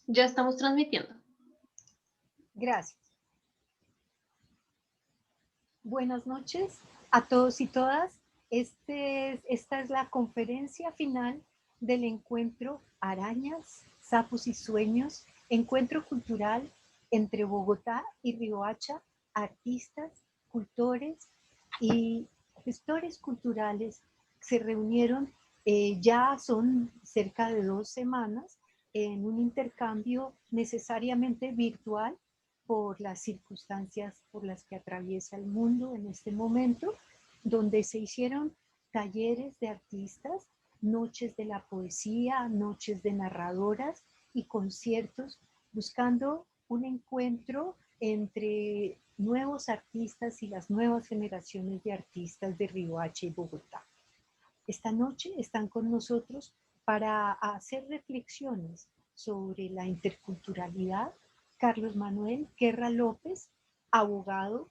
Ya estamos transmitiendo. Gracias. Buenas noches a todos y todas. Esta es la conferencia final del encuentro Arañas, Sapos y Sueños, encuentro cultural entre Bogotá y Riohacha, artistas, cultores y gestores culturales se reunieron, ya son cerca de 2 semanas, en un intercambio necesariamente virtual por las circunstancias por las que atraviesa el mundo en este momento, donde se hicieron talleres de artistas, noches de la poesía, noches de narradoras y conciertos, buscando un encuentro entre nuevos artistas y las nuevas generaciones de artistas de Riohacha y Bogotá. Esta noche están con nosotros para hacer reflexiones sobre la interculturalidad Carlos Manuel Guerra López, abogado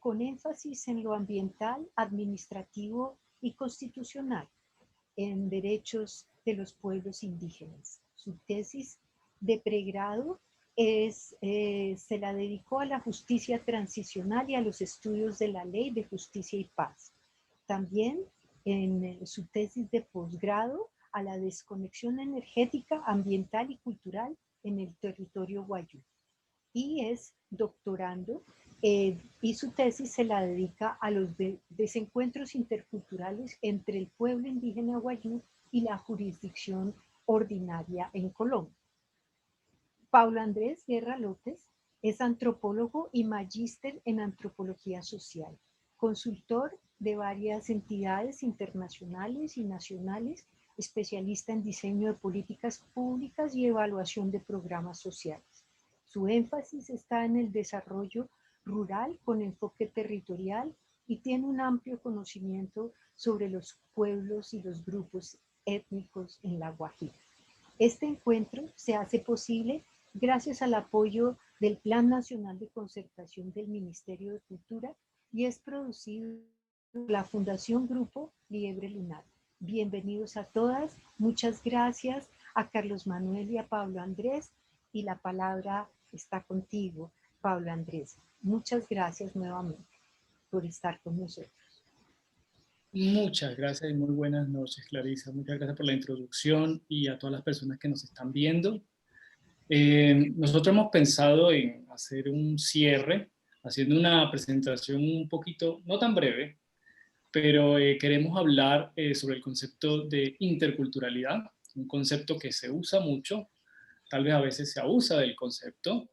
con énfasis en lo ambiental, administrativo y constitucional, en derechos de los pueblos indígenas. Su tesis de pregrado se la dedicó a la justicia transicional y a los estudios de la ley de justicia y paz. También en su tesis de posgrado a la desconexión energética, ambiental y cultural en el territorio guayú. Y es doctorando y su tesis se la dedica a los desencuentros interculturales entre el pueblo indígena guayú y la jurisdicción ordinaria en Colombia. Paulo Andrés Guerra López es antropólogo y magíster en antropología social, consultor de varias entidades internacionales y nacionales, especialista en diseño de políticas públicas y evaluación de programas sociales. Su énfasis está en el desarrollo rural con enfoque territorial y tiene un amplio conocimiento sobre los pueblos y los grupos étnicos en La Guajira. Este encuentro se hace posible gracias al apoyo del Plan Nacional de Concertación del Ministerio de Cultura y es producido por la Fundación Grupo Liebre Lunar. Bienvenidos a todas, muchas gracias a Carlos Manuel y a Pablo Andrés, y la palabra está contigo, Pablo Andrés. Muchas gracias nuevamente por estar con nosotros. Muchas gracias y muy buenas noches, Clarisa. Muchas gracias por la introducción y a todas las personas que nos están viendo. Nosotros hemos pensado en hacer un cierre, haciendo una presentación un poquito, no tan breve, pero queremos hablar sobre el concepto de interculturalidad, un concepto que se usa mucho, tal vez a veces se abusa del concepto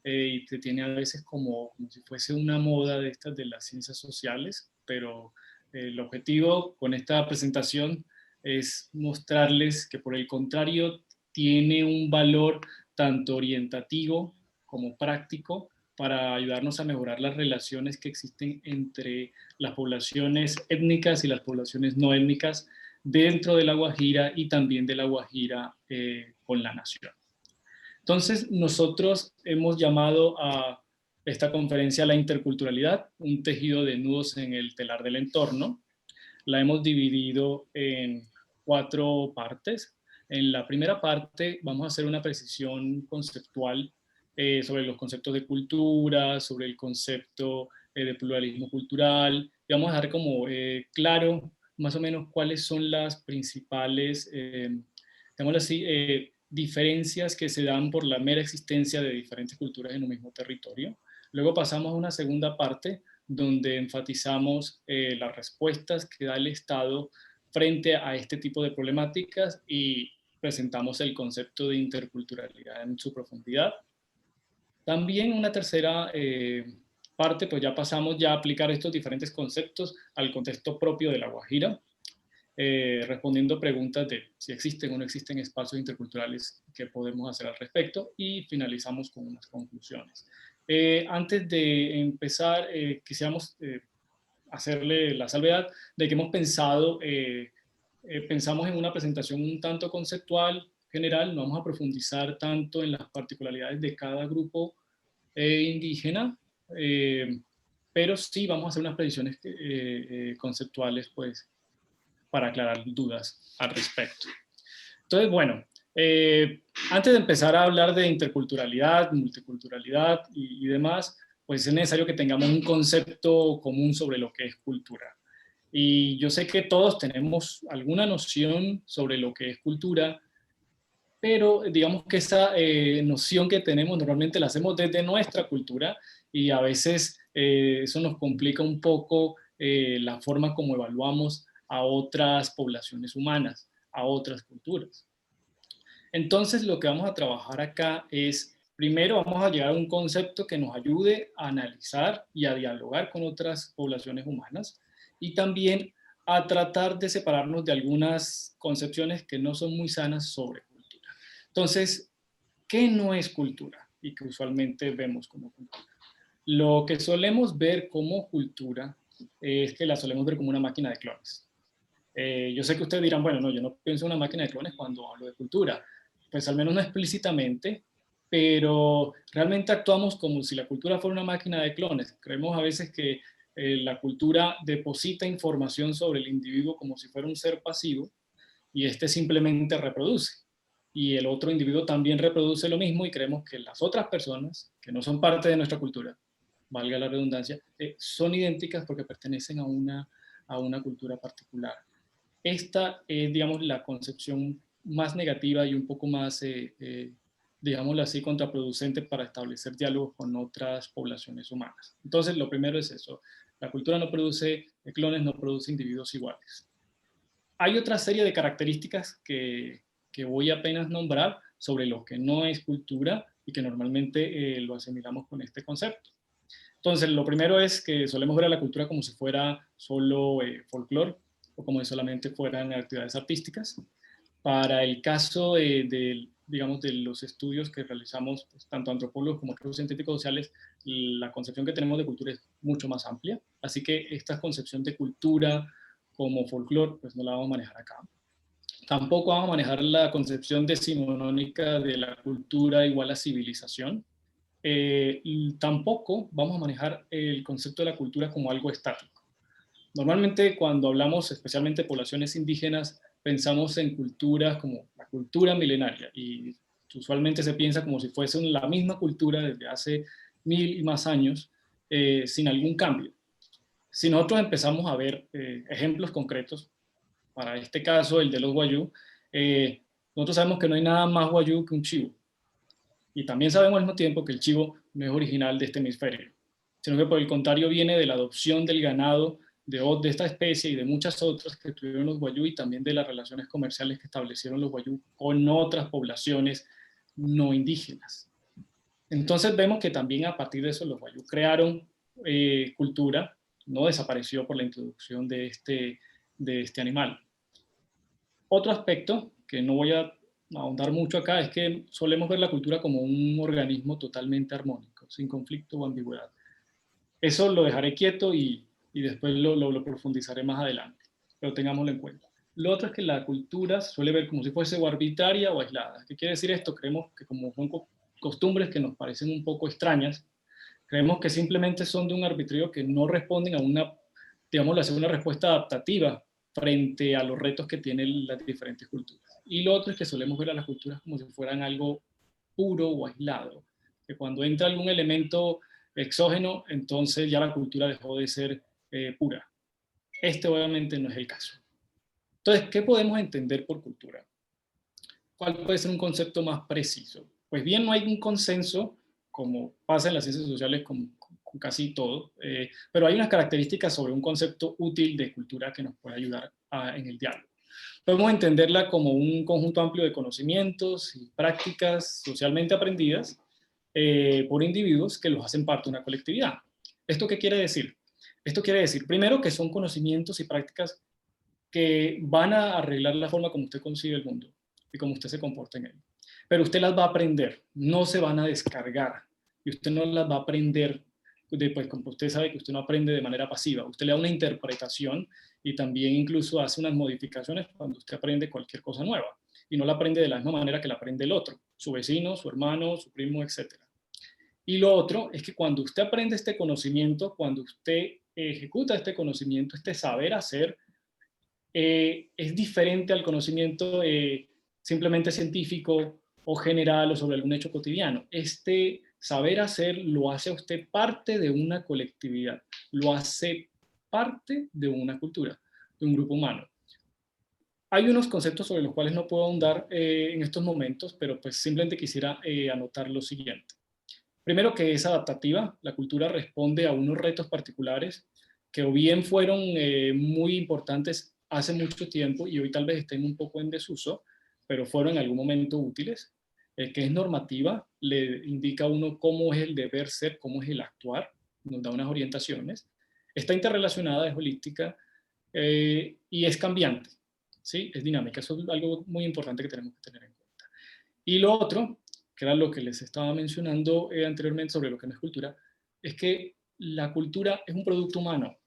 y te tiene a veces como si fuese una moda de estas de las ciencias sociales, pero el objetivo con esta presentación es mostrarles que por el contrario tiene un valor tanto orientativo como práctico para ayudarnos a mejorar las relaciones que existen entre las poblaciones étnicas y las poblaciones no étnicas dentro de La Guajira y también de La Guajira con la nación. Entonces, nosotros hemos llamado a esta conferencia la interculturalidad, un tejido de nudos en el telar del entorno. La hemos dividido en 4 partes. En la primera parte vamos a hacer una precisión conceptual sobre los conceptos de cultura, sobre el concepto de pluralismo cultural, y vamos a dejar como claro más o menos cuáles son las principales, digámoslo así, diferencias que se dan por la mera existencia de diferentes culturas en un mismo territorio. Luego pasamos a una segunda parte donde enfatizamos las respuestas que da el Estado frente a este tipo de problemáticas y presentamos el concepto de interculturalidad en su profundidad. También una tercera parte, pues ya pasamos ya a aplicar estos diferentes conceptos al contexto propio de La Guajira, respondiendo preguntas de si existen o no existen espacios interculturales que podemos hacer al respecto, y finalizamos con unas conclusiones. Antes de empezar, quisiéramos hacerle la salvedad de que hemos pensado, pensamos en una presentación un tanto conceptual, general, no vamos a profundizar tanto en las particularidades de cada grupo indígena, pero sí vamos a hacer unas predicciones conceptuales, pues, para aclarar dudas al respecto. Entonces, bueno, antes de empezar a hablar de interculturalidad, multiculturalidad y demás, pues es necesario que tengamos un concepto común sobre lo que es cultura. Y yo sé que todos tenemos alguna noción sobre lo que es cultura, pero digamos que esa noción que tenemos normalmente la hacemos desde nuestra cultura y a veces eso nos complica un poco la forma como evaluamos a otras poblaciones humanas, a otras culturas. Entonces, lo que vamos a trabajar acá es, primero vamos a llegar a un concepto que nos ayude a analizar y a dialogar con otras poblaciones humanas y también a tratar de separarnos de algunas concepciones que no son muy sanas sobre cultura. Entonces, ¿qué no es cultura y que usualmente vemos como cultura? Lo que solemos ver como cultura es que la solemos ver como una máquina de clones. Yo sé que ustedes dirán, bueno, no, yo no pienso en una máquina de clones cuando hablo de cultura, pues al menos no explícitamente, pero realmente actuamos como si la cultura fuera una máquina de clones. Creemos a veces que la cultura deposita información sobre el individuo como si fuera un ser pasivo y este simplemente reproduce. Y el otro individuo también reproduce lo mismo y creemos que las otras personas, que no son parte de nuestra cultura, valga la redundancia, son idénticas porque pertenecen a una cultura particular. Esta es, digamos, la concepción más negativa y un poco más, digámoslo así, contraproducente para establecer diálogos con otras poblaciones humanas. Entonces, lo primero es eso. La cultura no produce clones, no produce individuos iguales. Hay otra serie de características que voy apenas nombrar sobre lo que no es cultura y que normalmente lo asimilamos con este concepto. Entonces, lo primero es que solemos ver a la cultura como si fuera solo folclore, o como si solamente fueran actividades artísticas. Para el caso digamos, de los estudios que realizamos, pues, tanto antropólogos como otros científicos sociales, la concepción que tenemos de cultura es mucho más amplia, así que esta concepción de cultura como folclore, pues no la vamos a manejar acá. Tampoco vamos a manejar la concepción decimonónica de la cultura igual a civilización. Y tampoco vamos a manejar el concepto de la cultura como algo estático. Normalmente cuando hablamos especialmente de poblaciones indígenas, pensamos en culturas como la cultura milenaria y usualmente se piensa como si fuese la misma cultura desde hace 1000 y más años, sin algún cambio. Si nosotros empezamos a ver ejemplos concretos, para este caso, el de los Wayuu, nosotros sabemos que no hay nada más Wayuu que un chivo. Y también sabemos al mismo tiempo que el chivo no es original de este hemisferio, sino que por el contrario viene de la adopción del ganado de esta especie y de muchas otras que tuvieron los Wayuu y también de las relaciones comerciales que establecieron los Wayuu con otras poblaciones no indígenas. Entonces vemos que también a partir de eso los Wayuu crearon cultura, no desapareció por la introducción de este animal. Otro aspecto, que no voy a ahondar mucho acá, es que solemos ver la cultura como un organismo totalmente armónico, sin conflicto o ambigüedad. Eso lo dejaré quieto y después lo profundizaré más adelante, pero tengámoslo en cuenta. Lo otro es que la cultura se suele ver como si fuese o arbitraria o aislada. ¿Qué quiere decir esto? Creemos que como son costumbres que nos parecen un poco extrañas, creemos que simplemente son de un arbitrio que no responden a una, digámoslo así, una respuesta adaptativa frente a los retos que tienen las diferentes culturas. Y lo otro es que solemos ver a las culturas como si fueran algo puro o aislado, que cuando entra algún elemento exógeno, entonces ya la cultura dejó de ser pura. Este obviamente no es el caso. Entonces, ¿qué podemos entender por cultura? ¿Cuál puede ser un concepto más preciso? Pues bien, no hay un consenso, como pasa en las ciencias sociales con casi todo, pero hay unas características sobre un concepto útil de cultura que nos puede ayudar en el diálogo. Podemos entenderla como un conjunto amplio de conocimientos y prácticas socialmente aprendidas por individuos que los hacen parte de una colectividad. ¿Esto qué quiere decir? Esto quiere decir, primero, que son conocimientos y prácticas que van a arreglar la forma como usted concibe el mundo y cómo usted se comporta en él. Pero usted las va a aprender, no se van a descargar. Y usted no las va a aprender, pues como usted sabe que usted no aprende de manera pasiva. Usted le da una interpretación y también incluso hace unas modificaciones cuando usted aprende cualquier cosa nueva. Y no la aprende de la misma manera que la aprende el otro, su vecino, su hermano, su primo, etc. Y lo otro es que cuando usted aprende este conocimiento, cuando usted ejecuta este conocimiento, este saber hacer, es diferente al conocimiento simplemente científico o general o sobre algún hecho cotidiano. Este saber hacer lo hace a usted parte de una colectividad, lo hace parte de una cultura, de un grupo humano. Hay unos conceptos sobre los cuales no puedo ahondar en estos momentos, pero pues simplemente quisiera anotar lo siguiente. Primero, que es adaptativa. La cultura responde a unos retos particulares que o bien fueron muy importantes hace mucho tiempo y hoy tal vez estén un poco en desuso, pero fueron en algún momento útiles. Que es normativa, le indica a uno cómo es el deber ser, cómo es el actuar, nos da unas orientaciones. Está interrelacionada, es holística y es cambiante, ¿sí? Es dinámica. Eso es algo muy importante que tenemos que tener en cuenta. Y lo otro, que era lo que les estaba mencionando anteriormente sobre lo que no es cultura, es que la cultura es un producto humano,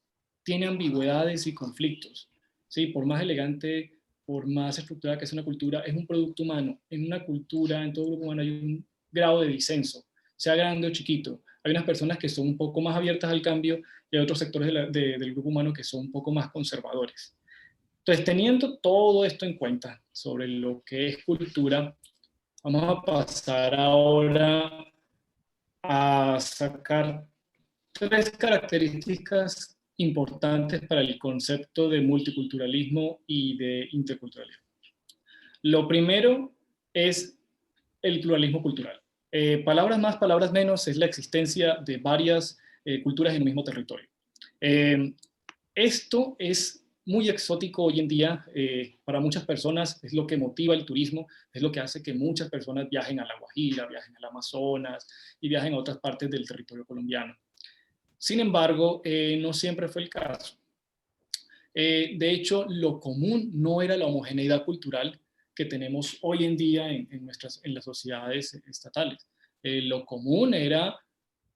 tiene ambigüedades y conflictos, ¿sí? Por más elegante, por más estructurada que sea una cultura, es un producto humano. En una cultura, en todo grupo humano hay un grado de disenso, sea grande o chiquito. Hay unas personas que son un poco más abiertas al cambio y hay otros sectores del grupo humano que son un poco más conservadores. Entonces, teniendo todo esto en cuenta sobre lo que es cultura, vamos a pasar ahora a sacar 3 características importantes para el concepto de multiculturalismo y de interculturalismo. Lo primero es el pluralismo cultural. Palabras más, palabras menos, es la existencia de varias culturas en un mismo territorio. Esto es muy exótico hoy en día para muchas personas, es lo que motiva el turismo, es lo que hace que muchas personas viajen a La Guajira, viajen al Amazonas y viajen a otras partes del territorio colombiano. Sin embargo, no siempre fue el caso. De hecho, lo común no era la homogeneidad cultural que tenemos hoy en día en las sociedades estatales. Lo común era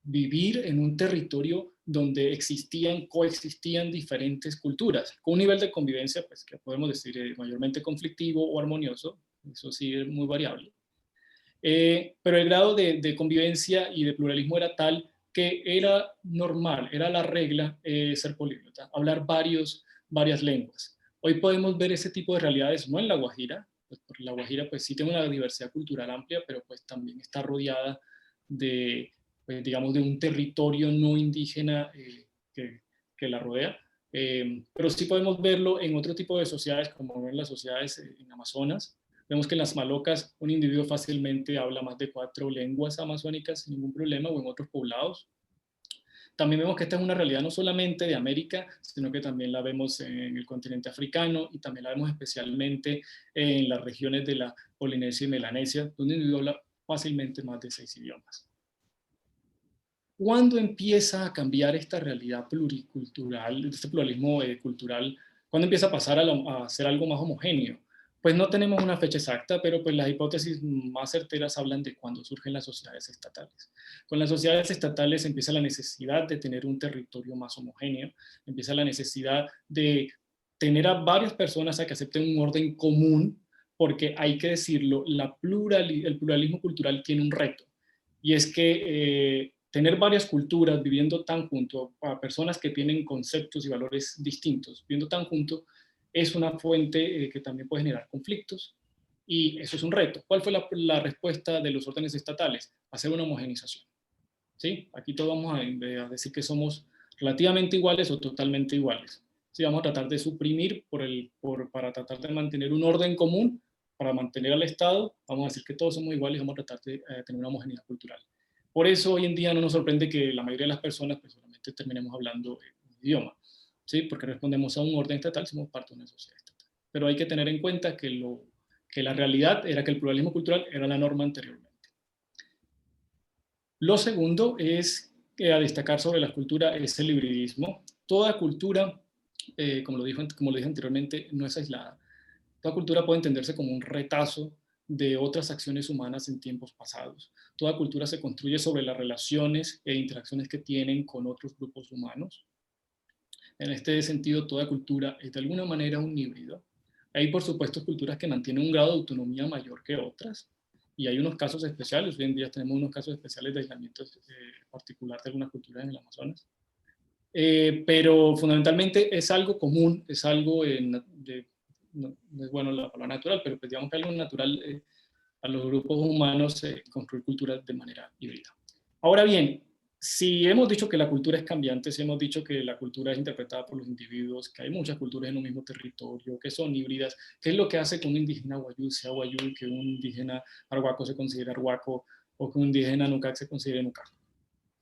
vivir en un territorio donde coexistían diferentes culturas, con un nivel de convivencia, pues, que podemos decir mayormente conflictivo o armonioso, eso sí es muy variable. Pero el grado de convivencia y de pluralismo era tal que era normal, era la regla ser políglota, hablar varias lenguas. Hoy podemos ver ese tipo de realidades no en La Guajira, pues porque La Guajira pues sí tiene una diversidad cultural amplia, pero pues también está rodeada de, pues, digamos, de un territorio no indígena que la rodea. Pero sí podemos verlo en otro tipo de sociedades, como en las sociedades en Amazonas. Vemos que en las Malocas un individuo fácilmente habla más de 4 lenguas amazónicas sin ningún problema, o en otros poblados. También vemos que esta es una realidad no solamente de América, sino que también la vemos en el continente africano y también la vemos especialmente en las regiones de la Polinesia y Melanesia, donde un individuo habla fácilmente más de 6 idiomas. ¿Cuándo empieza a cambiar esta realidad pluricultural, este pluralismo cultural? ¿Cuándo empieza a pasar a ser algo más homogéneo? Pues no tenemos una fecha exacta, pero pues las hipótesis más certeras hablan de cuando surgen las sociedades estatales. Con las sociedades estatales empieza la necesidad de tener un territorio más homogéneo, empieza la necesidad de tener a varias personas a que acepten un orden común, porque hay que decirlo, el pluralismo cultural tiene un reto, y es que tener varias culturas viviendo tan junto, a personas que tienen conceptos y valores distintos, viviendo tan junto, es una fuente que también puede generar conflictos, y eso es un reto. ¿Cuál fue la respuesta de los órdenes estatales? Hacer una homogenización. ¿Sí? Aquí todos vamos a decir que somos relativamente iguales o totalmente iguales. ¿Sí? Vamos a tratar de suprimir para tratar de mantener un orden común, para mantener al Estado, vamos a decir que todos somos iguales y vamos a tratar de tener una homogeneidad cultural. Por eso hoy en día no nos sorprende que la mayoría de las personas pues, solamente terminemos hablando un idioma, ¿sí? Porque respondemos a un orden estatal, somos parte de una sociedad estatal. Pero hay que tener en cuenta que la realidad era que el pluralismo cultural era la norma anteriormente. Lo segundo es a destacar sobre la cultura es el hibridismo. Toda cultura, como lo dije anteriormente, no es aislada. Toda cultura puede entenderse como un retazo de otras acciones humanas en tiempos pasados. Toda cultura se construye sobre las relaciones e interacciones que tienen con otros grupos humanos. En este sentido, toda cultura es de alguna manera un híbrido. Hay, por supuesto, culturas que mantienen un grado de autonomía mayor que otras, y hay unos casos especiales. Hoy en día tenemos unos casos especiales de aislamiento particular de algunas culturas en el Amazonas. Pero fundamentalmente es algo común, es algo no es bueno la palabra natural, pero pues digamos que algo natural a los grupos humanos construir culturas de manera híbrida. Ahora bien, si hemos dicho que la cultura es cambiante, si hemos dicho que la cultura es interpretada por los individuos, que hay muchas culturas en un mismo territorio, que son híbridas, ¿qué es lo que hace que un indígena guayú sea guayú, que un indígena arhuaco se considere arhuaco, o que un indígena nucac se considere nucac,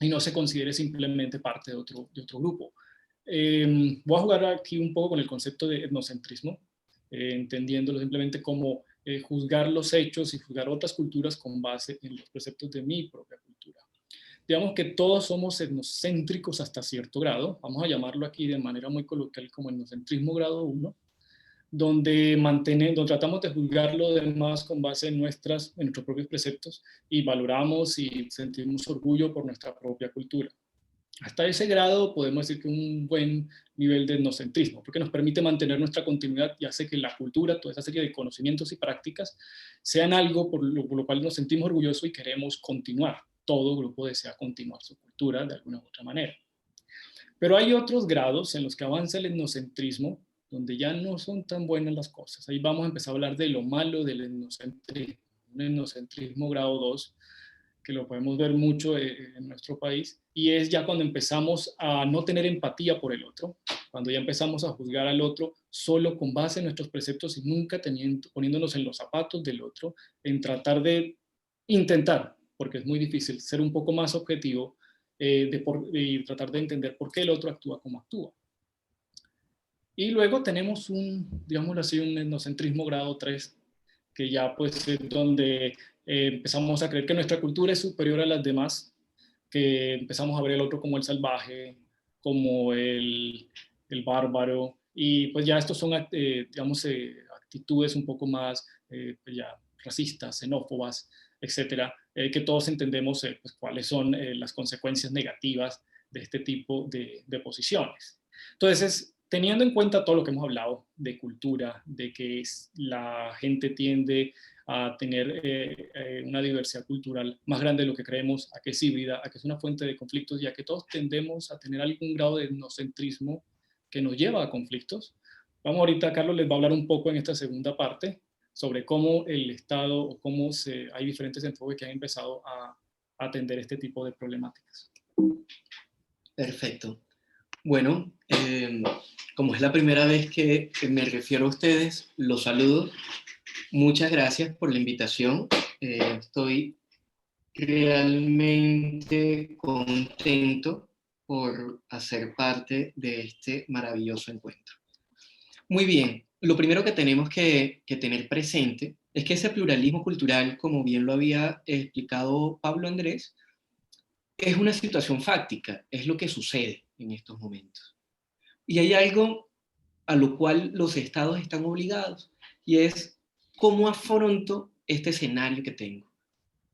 y no se considere simplemente parte de otro grupo? Voy a jugar aquí un poco con el concepto de etnocentrismo, entendiéndolo simplemente como juzgar los hechos y juzgar otras culturas con base en los preceptos de mi propia cultura. Digamos que todos somos etnocéntricos hasta cierto grado, vamos a llamarlo aquí de manera muy coloquial como etnocentrismo grado 1, donde tratamos de juzgar lo demás con base en nuestros propios preceptos y valoramos y sentimos orgullo por nuestra propia cultura. Hasta ese grado podemos decir que un buen nivel de etnocentrismo, porque nos permite mantener nuestra continuidad y hace que la cultura, toda esa serie de conocimientos y prácticas, sean algo por lo cual nos sentimos orgullosos y queremos continuar. Todo grupo desea continuar su cultura de alguna u otra manera. Pero hay otros grados en los que avanza el etnocentrismo, donde ya no son tan buenas las cosas. Ahí vamos a empezar a hablar de lo malo del etnocentrismo. Un etnocentrismo grado 2, que lo podemos ver mucho en nuestro país, y es ya cuando empezamos a no tener empatía por el otro, cuando ya empezamos a juzgar al otro solo con base en nuestros preceptos y nunca poniéndonos en los zapatos del otro, en tratar de intentar, porque es muy difícil, ser un poco más objetivo y tratar de entender por qué el otro actúa como actúa. Y luego tenemos digámoslo así, un etnocentrismo grado 3, que ya pues es donde empezamos a creer que nuestra cultura es superior a las demás, que empezamos a ver el otro como el salvaje, como el bárbaro, y pues ya estos son, digamos, actitudes un poco más pues ya racistas, xenófobas, etcétera, que todos entendemos pues, cuáles son las consecuencias negativas de este tipo de posiciones. Entonces, teniendo en cuenta todo lo que hemos hablado de cultura, de que la gente tiende a tener una diversidad cultural más grande de lo que creemos, a que es híbrida, a que es una fuente de conflictos y a que todos tendemos a tener algún grado de etnocentrismo que nos lleva a conflictos. Vamos ahorita, Carlos les va a hablar un poco en esta segunda parte sobre cómo el Estado o cómo hay diferentes enfoques que han empezado a atender este tipo de problemáticas. Perfecto. Bueno, como es la primera vez que me refiero a ustedes, los saludo. Muchas gracias por la invitación. Estoy realmente contento por hacer parte de este maravilloso encuentro. Muy bien, lo primero que tenemos que tener presente es que ese pluralismo cultural, como bien lo había explicado Pablo Andrés, es una situación fáctica, es lo que sucede en estos momentos. Y hay algo a lo cual los estados están obligados, y es cómo afronto este escenario que tengo.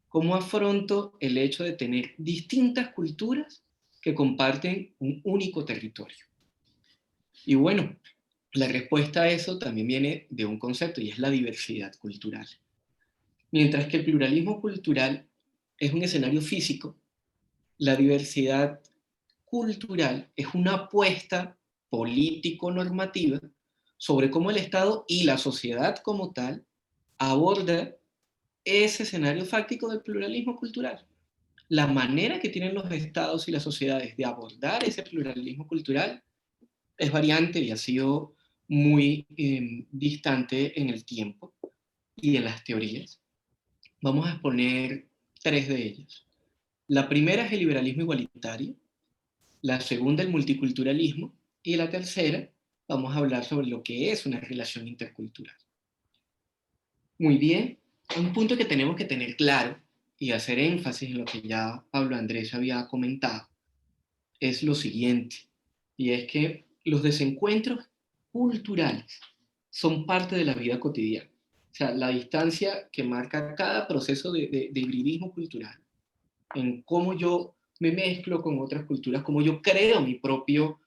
¿Cómo afronto el hecho de tener distintas culturas que comparten un único territorio? Y bueno, la respuesta a eso también viene de un concepto, y es la diversidad cultural. Mientras que el pluralismo cultural es un escenario físico, la diversidad cultural es una apuesta político-normativa sobre cómo el Estado y la sociedad como tal aborda ese escenario fáctico del pluralismo cultural. La manera que tienen los estados y las sociedades de abordar ese pluralismo cultural es variante y ha sido muy distante en el tiempo y en las teorías. Vamos a exponer 3 de ellas. La primera es el liberalismo igualitario, la segunda el multiculturalismo y la tercera vamos a hablar sobre lo que es una relación intercultural. Muy bien, un punto que tenemos que tener claro y hacer énfasis en lo que ya Pablo Andrés había comentado es lo siguiente, y es que los desencuentros culturales son parte de la vida cotidiana. O sea, la distancia que marca cada proceso de hibridismo cultural, en cómo yo me mezclo con otras culturas, cómo yo creo mi propio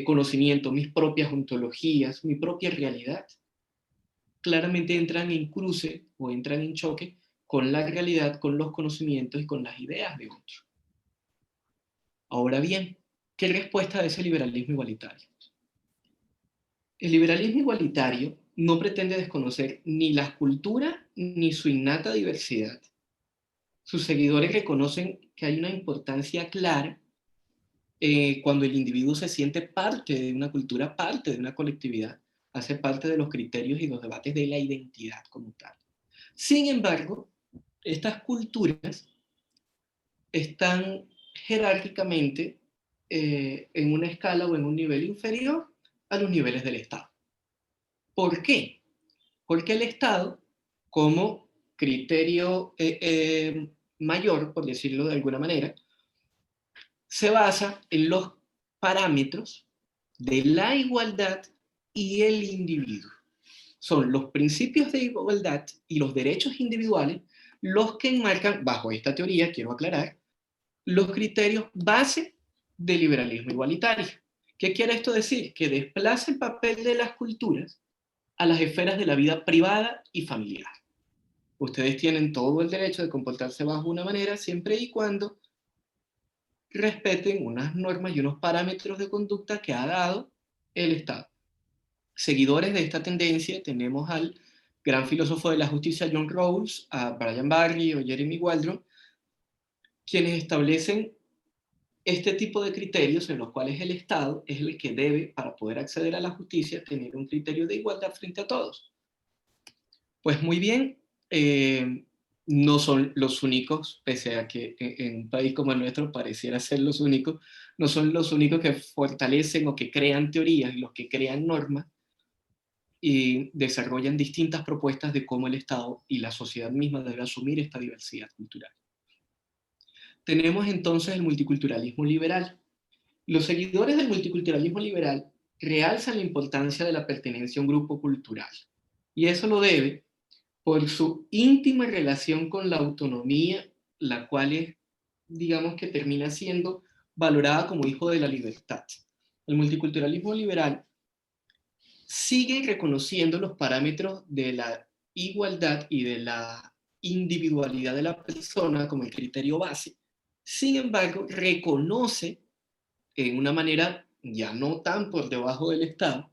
conocimiento, mis propias ontologías, mi propia realidad, claramente entran en cruce o entran en choque con la realidad, con los conocimientos y con las ideas de otros. Ahora bien, ¿qué respuesta a ese liberalismo igualitario? El liberalismo igualitario no pretende desconocer ni las culturas ni su innata diversidad. Sus seguidores reconocen que hay una importancia clara cuando el individuo se siente parte de una cultura, parte de una colectividad, hace parte de los criterios y los debates de la identidad como tal. Sin embargo, estas culturas están jerárquicamente en una escala o en un nivel inferior a los niveles del Estado. ¿Por qué? Porque el Estado, como criterio mayor, por decirlo de alguna manera, se basa en los parámetros de la igualdad y el individuo. Son los principios de igualdad y los derechos individuales los que enmarcan, bajo esta teoría, quiero aclarar, los criterios base del liberalismo igualitario. ¿Qué quiere esto decir? Que desplaza el papel de las culturas a las esferas de la vida privada y familiar. Ustedes tienen todo el derecho de comportarse bajo una manera siempre y cuando respeten unas normas y unos parámetros de conducta que ha dado el Estado. Seguidores de esta tendencia tenemos al gran filósofo de la justicia John Rawls, a Brian Barry o Jeremy Waldron, quienes establecen este tipo de criterios en los cuales el Estado es el que debe, para poder acceder a la justicia, tener un criterio de igualdad frente a todos. Pues muy bien, no son los únicos, pese a que en un país como el nuestro pareciera ser los únicos, no son los únicos que fortalecen o que crean teorías y los que crean normas y desarrollan distintas propuestas de cómo el Estado y la sociedad misma debe asumir esta diversidad cultural. Tenemos entonces el multiculturalismo liberal. Los seguidores del multiculturalismo liberal realzan la importancia de la pertenencia a un grupo cultural, y eso lo debe por su íntima relación con la autonomía la cual es, digamos que termina siendo valorada como hijo de la libertad. El multiculturalismo liberal sigue reconociendo los parámetros de la igualdad y de la individualidad de la persona como el criterio base. Sin embargo, reconoce en una manera ya no tan por debajo del Estado,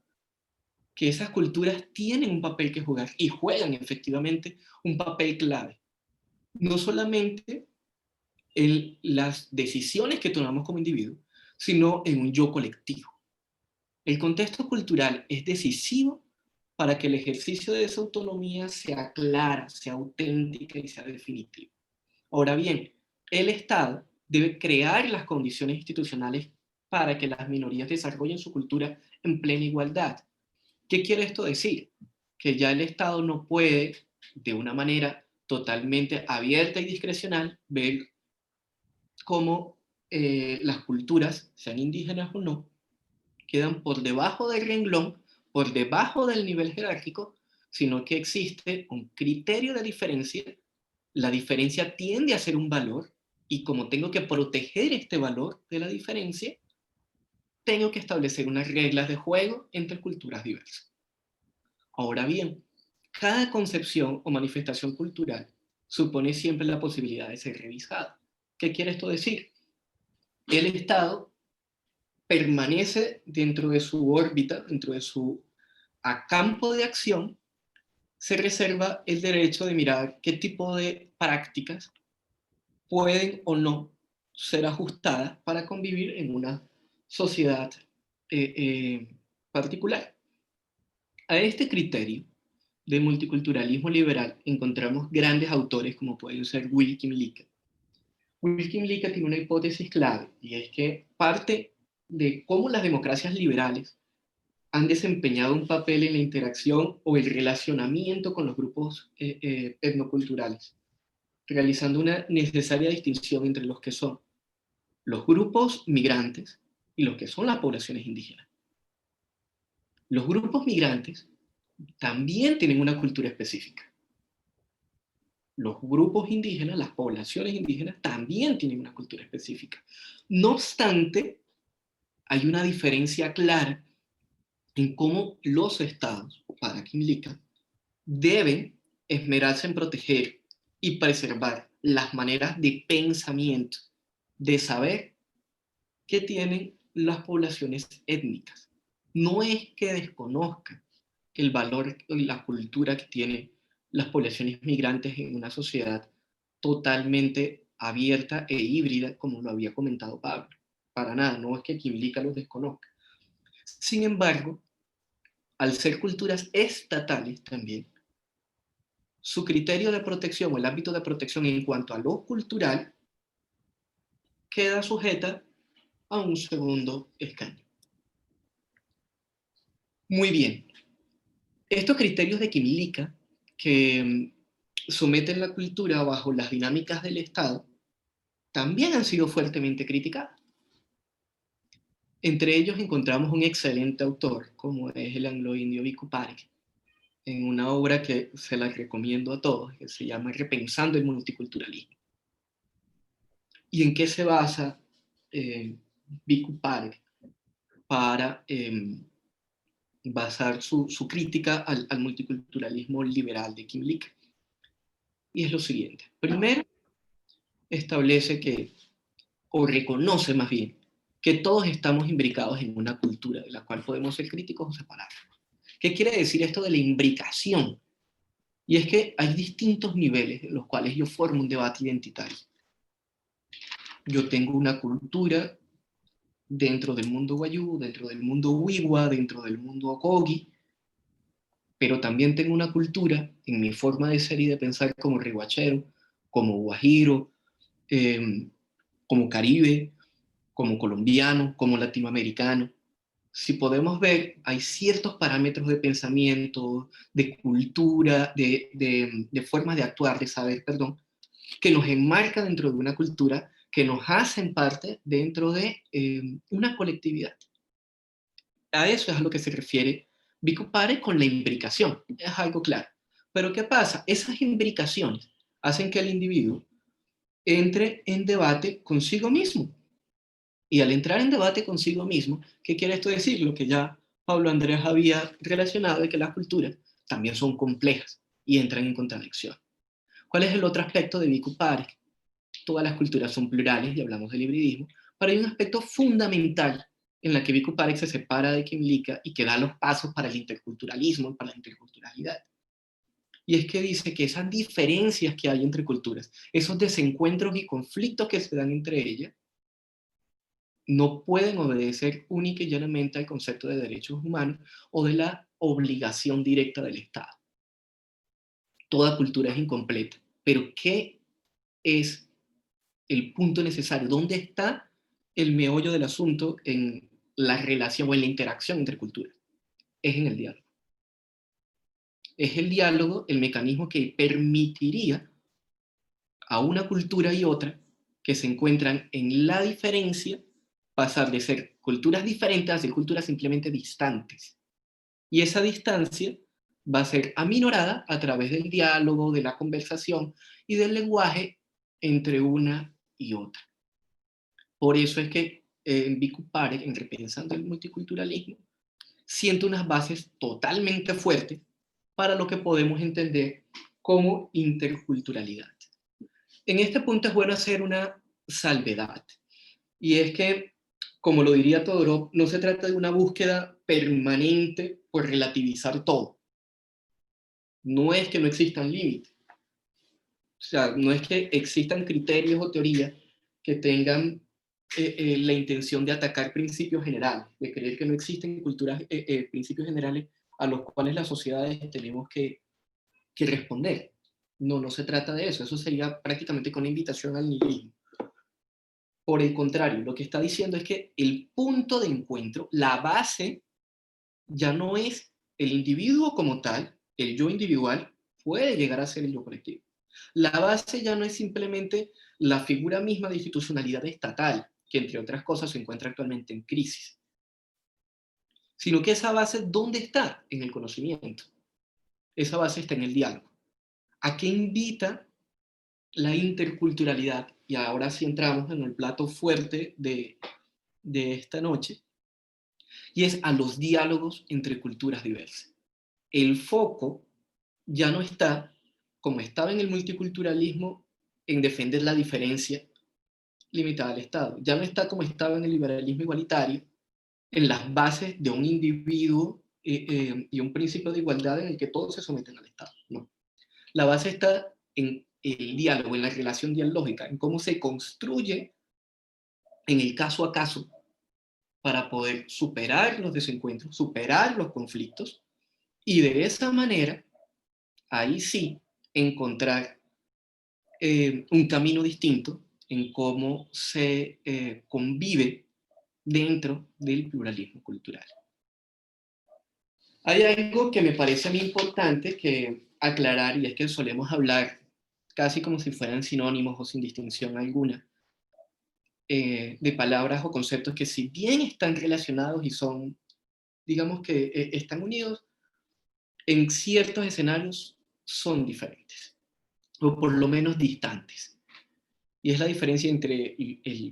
que esas culturas tienen un papel que jugar y juegan efectivamente un papel clave. No solamente en las decisiones que tomamos como individuo, sino en un yo colectivo. El contexto cultural es decisivo para que el ejercicio de esa autonomía sea clara, sea auténtica y sea definitiva. Ahora bien, el Estado debe crear las condiciones institucionales para que las minorías desarrollen su cultura en plena igualdad. ¿Qué quiere esto decir? Que ya el Estado no puede, de una manera totalmente abierta y discrecional, ver cómo las culturas, sean indígenas o no, quedan por debajo del renglón, por debajo del nivel jerárquico, sino que existe un criterio de diferencia. La diferencia tiende a ser un valor, y como tengo que proteger este valor de la diferencia, tengo que establecer unas reglas de juego entre culturas diversas. Ahora bien, cada concepción o manifestación cultural supone siempre la posibilidad de ser revisada. ¿Qué quiere esto decir? El Estado permanece dentro de su órbita, dentro de su campo de acción, se reserva el derecho de mirar qué tipo de prácticas pueden o no ser ajustadas para convivir en una sociedad particular. A este criterio de multiculturalismo liberal encontramos grandes autores como pueden ser Wilkin Lica. Wilkin Lica tiene una hipótesis clave, y es que parte de cómo las democracias liberales han desempeñado un papel en la interacción o el relacionamiento con los grupos etnoculturales, realizando una necesaria distinción entre los que son los grupos migrantes y los que son las poblaciones indígenas. Los grupos migrantes también tienen una cultura específica. Los grupos indígenas, las poblaciones indígenas, también tienen una cultura específica. No obstante, hay una diferencia clara en cómo los estados, para Kim Lica, deben esmerarse en proteger y preservar las maneras de pensamiento, de saber que tienen las poblaciones étnicas. No es que desconozcan el valor y la cultura que tienen las poblaciones migrantes en una sociedad totalmente abierta e híbrida, como lo había comentado Pablo. Para nada, no es que Kim Lica los desconozca. Sin embargo, al ser culturas estatales también, su criterio de protección o el ámbito de protección en cuanto a lo cultural queda sujeta a un segundo escaño. Muy bien. Estos criterios de Kim Lica, que someten la cultura bajo las dinámicas del Estado, también han sido fuertemente criticados. Entre ellos encontramos un excelente autor, como es el anglo-indio Bhikkhu Parekh, en una obra que se la recomiendo a todos, que se llama Repensando el multiculturalismo. ¿Y en qué se basa Bhikkhu Parekh para basar su crítica al multiculturalismo liberal de Kim Lica? Y es lo siguiente. Primero, establece que, o reconoce más bien, que todos estamos imbricados en una cultura de la cual podemos ser críticos o separarnos. ¿Qué quiere decir esto de la imbricación? Y es que hay distintos niveles en los cuales yo formo un debate identitario. Yo tengo una cultura dentro del mundo wayú, dentro del mundo wiwa, dentro del mundo okogi, pero también tengo una cultura en mi forma de ser y de pensar como riguachero, como guajiro, como caribe, como colombiano, como latinoamericano. Si podemos ver, hay ciertos parámetros de pensamiento, de cultura, de formas de actuar, de saber, perdón, que nos enmarca dentro de una cultura, que nos hacen parte dentro de una colectividad. A eso es a lo que se refiere Bhikkhu Parekh con la imbricación, es algo claro. Pero ¿qué pasa? Esas imbricaciones hacen que el individuo entre en debate consigo mismo. Y al entrar en debate consigo mismo, ¿qué quiere esto decir? Lo que ya Pablo Andrés había relacionado, de que las culturas también son complejas y entran en contradicción. ¿Cuál es el otro aspecto de Bhikkhu Parekh? Todas las culturas son plurales, y hablamos del hibridismo, pero hay un aspecto fundamental en la que Bhikkhu Parekh se separa de Kimlika y que da los pasos para el interculturalismo, para la interculturalidad. Y es que dice que esas diferencias que hay entre culturas, esos desencuentros y conflictos que se dan entre ellas, no pueden obedecer única y llanamente al concepto de derechos humanos o de la obligación directa del Estado. Toda cultura es incompleta, pero ¿qué es el punto necesario? ¿Dónde está el meollo del asunto en la relación o en la interacción entre culturas? Es en el diálogo. Es el diálogo el mecanismo que permitiría a una cultura y otra que se encuentran en la diferencia pasar de ser culturas diferentes a ser culturas simplemente distantes. Y esa distancia va a ser aminorada a través del diálogo, de la conversación y del lenguaje entre una y otra. Por eso es que en Bhikkhu Parekh, en Repensando el Multiculturalismo, siente unas bases totalmente fuertes para lo que podemos entender como interculturalidad. En este punto es bueno hacer una salvedad, y es que, como lo diría Todorov, no se trata de una búsqueda permanente por relativizar todo. No es que no existan límites. O sea, no es que existan criterios o teorías que tengan la intención de atacar principios generales, de creer que no existen culturas, principios generales a los cuales las sociedades tenemos que responder. No, no se trata de eso. Eso sería prácticamente con una invitación al nihilismo. Por el contrario, lo que está diciendo es que el punto de encuentro, la base, ya no es el individuo como tal, el yo individual puede llegar a ser el yo colectivo. La base ya no es simplemente la figura misma de institucionalidad estatal, que entre otras cosas se encuentra actualmente en crisis, sino que esa base, ¿dónde está? En el conocimiento. Esa base está en el diálogo. ¿A qué invita la interculturalidad? Y ahora sí entramos en el plato fuerte de esta noche, y es a los diálogos entre culturas diversas. El foco ya no está, como estaba en el multiculturalismo, en defender la diferencia limitada al Estado. Ya no está, como estaba en el liberalismo igualitario, en las bases de un individuo y un principio de igualdad en el que todos se someten al Estado. No. La base está en el diálogo, en la relación dialógica, en cómo se construye en el caso a caso para poder superar los desencuentros, superar los conflictos, y de esa manera, ahí sí, encontrar un camino distinto en cómo se convive dentro del pluralismo cultural. Hay algo que me parece a mí importante que aclarar, y es que solemos hablar casi como si fueran sinónimos o sin distinción alguna, de palabras o conceptos que, si bien están relacionados y son, digamos que están unidos, en ciertos escenarios son diferentes, o por lo menos distantes. Y es la diferencia entre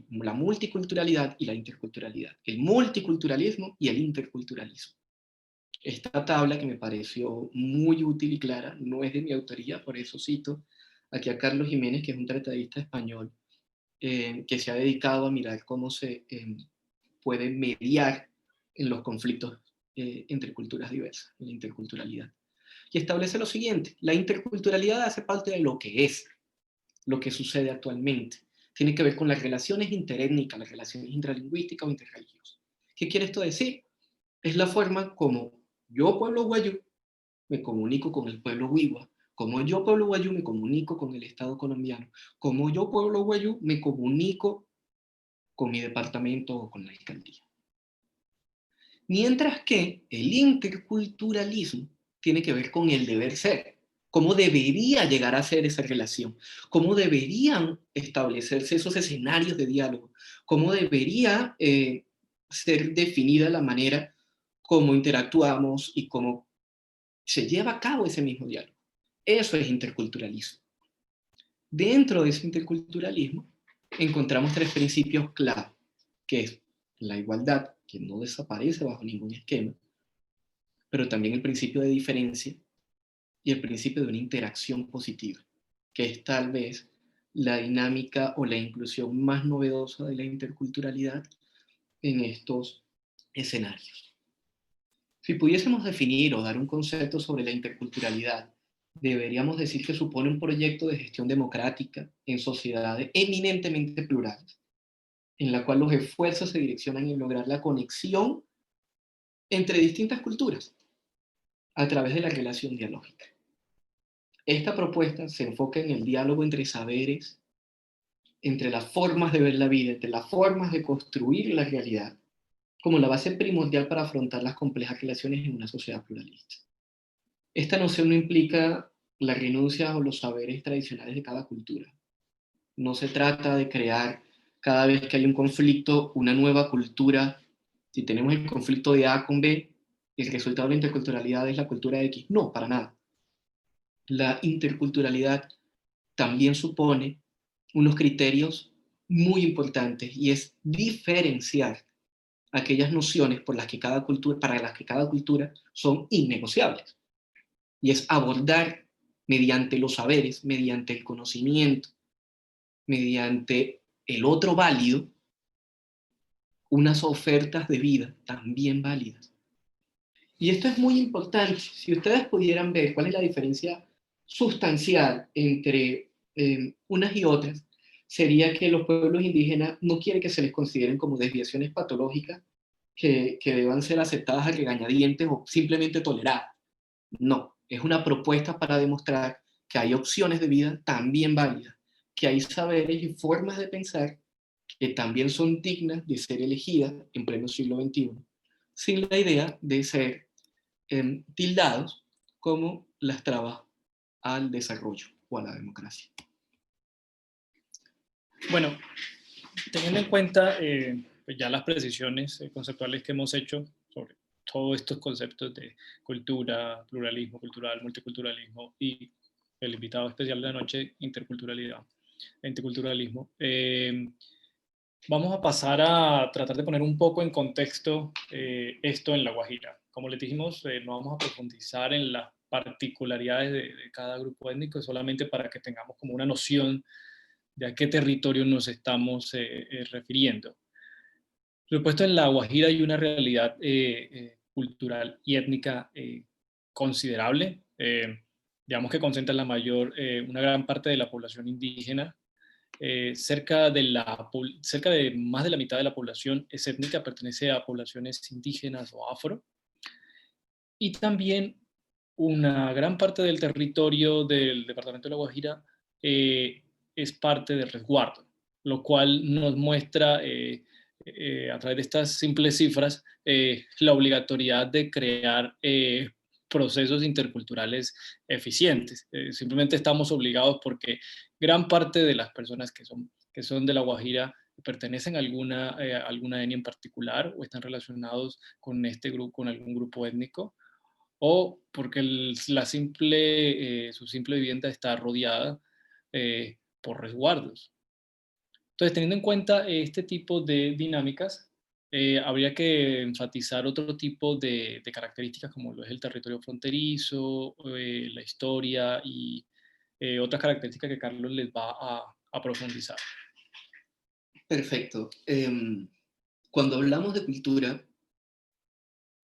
la multiculturalidad y la interculturalidad, el multiculturalismo y el interculturalismo. Esta tabla, que me pareció muy útil y clara, no es de mi autoría, por eso cito aquí a Carlos Jiménez, que es un tratadista español, que se ha dedicado a mirar cómo se puede mediar en los conflictos entre culturas diversas, en la interculturalidad. Y establece lo siguiente: la interculturalidad hace parte de lo que sucede actualmente. Tiene que ver con las relaciones interétnicas, las relaciones intralingüísticas o interreligiosas. ¿Qué quiere esto decir? Es la forma como yo, pueblo guayú, me comunico con el pueblo wiwa, como yo, pueblo guayú, me comunico con el Estado colombiano, como yo, pueblo guayú, me comunico con mi departamento o con la alcaldía. Mientras que el interculturalismo tiene que ver con el deber ser, cómo debería llegar a ser esa relación, cómo deberían establecerse esos escenarios de diálogo, cómo debería ser definida la manera como interactuamos y cómo se lleva a cabo ese mismo diálogo. Eso es interculturalismo. Dentro de ese interculturalismo encontramos 3 principios clave, que es la igualdad, que no desaparece bajo ningún esquema, pero también el principio de diferencia y el principio de una interacción positiva, que es tal vez la dinámica o la inclusión más novedosa de la interculturalidad en estos escenarios. Si pudiésemos definir o dar un concepto sobre la interculturalidad, deberíamos decir que supone un proyecto de gestión democrática en sociedades eminentemente plurales, en la cual los esfuerzos se direccionan en lograr la conexión entre distintas culturas a través de la relación dialógica. Esta propuesta se enfoca en el diálogo entre saberes, entre las formas de ver la vida, entre las formas de construir la realidad, como la base primordial para afrontar las complejas relaciones en una sociedad pluralista. Esta noción no implica la renuncia a los saberes tradicionales de cada cultura. No se trata de crear cada vez que hay un conflicto una nueva cultura. Si tenemos el conflicto de A con B, el resultado de la interculturalidad es la cultura X. No, para nada. La interculturalidad también supone unos criterios muy importantes y es diferenciar aquellas nociones para las que cada cultura son innegociables. Y es abordar mediante los saberes, mediante el conocimiento, mediante el otro válido, unas ofertas de vida también válidas. Y esto es muy importante. Si ustedes pudieran ver cuál es la diferencia sustancial entre unas y otras, sería que los pueblos indígenas no quieren que se les consideren como desviaciones patológicas que deban ser aceptadas a regañadientes o simplemente toleradas. No, es una propuesta para demostrar que hay opciones de vida también válidas, que hay saberes y formas de pensar que también son dignas de ser elegidas en pleno siglo XXI, sin la idea de ser tildados como las trabas al desarrollo o a la democracia. Bueno, teniendo en cuenta pues ya las precisiones conceptuales que hemos hecho sobre todos estos conceptos de cultura, pluralismo cultural, multiculturalismo y el invitado especial de la noche, interculturalidad, interculturalismo, vamos a pasar a tratar de poner un poco en contexto esto en La Guajira. Como les dijimos, no vamos a profundizar en las particularidades de cada grupo étnico, solamente para que tengamos como una noción de a qué territorio nos estamos refiriendo. Por supuesto, en La Guajira hay una realidad cultural y étnica considerable, digamos que concentra una gran parte de la población indígena. Cerca de más de la mitad de la población es étnica, pertenece a poblaciones indígenas o afro. Y también una gran parte del territorio del departamento de La Guajira es parte del resguardo, lo cual nos muestra a través de estas simples cifras la obligatoriedad de crear procesos interculturales eficientes. Simplemente estamos obligados porque gran parte de las personas que son de La Guajira pertenecen a alguna etnia en particular o están relacionados con este grupo, con algún grupo étnico, o porque su simple vivienda está rodeada por resguardos. Entonces, teniendo en cuenta este tipo de dinámicas, habría que enfatizar otro tipo de características como lo es el territorio fronterizo, la historia y otras características que Carlos les va a profundizar. Perfecto. Cuando hablamos de cultura,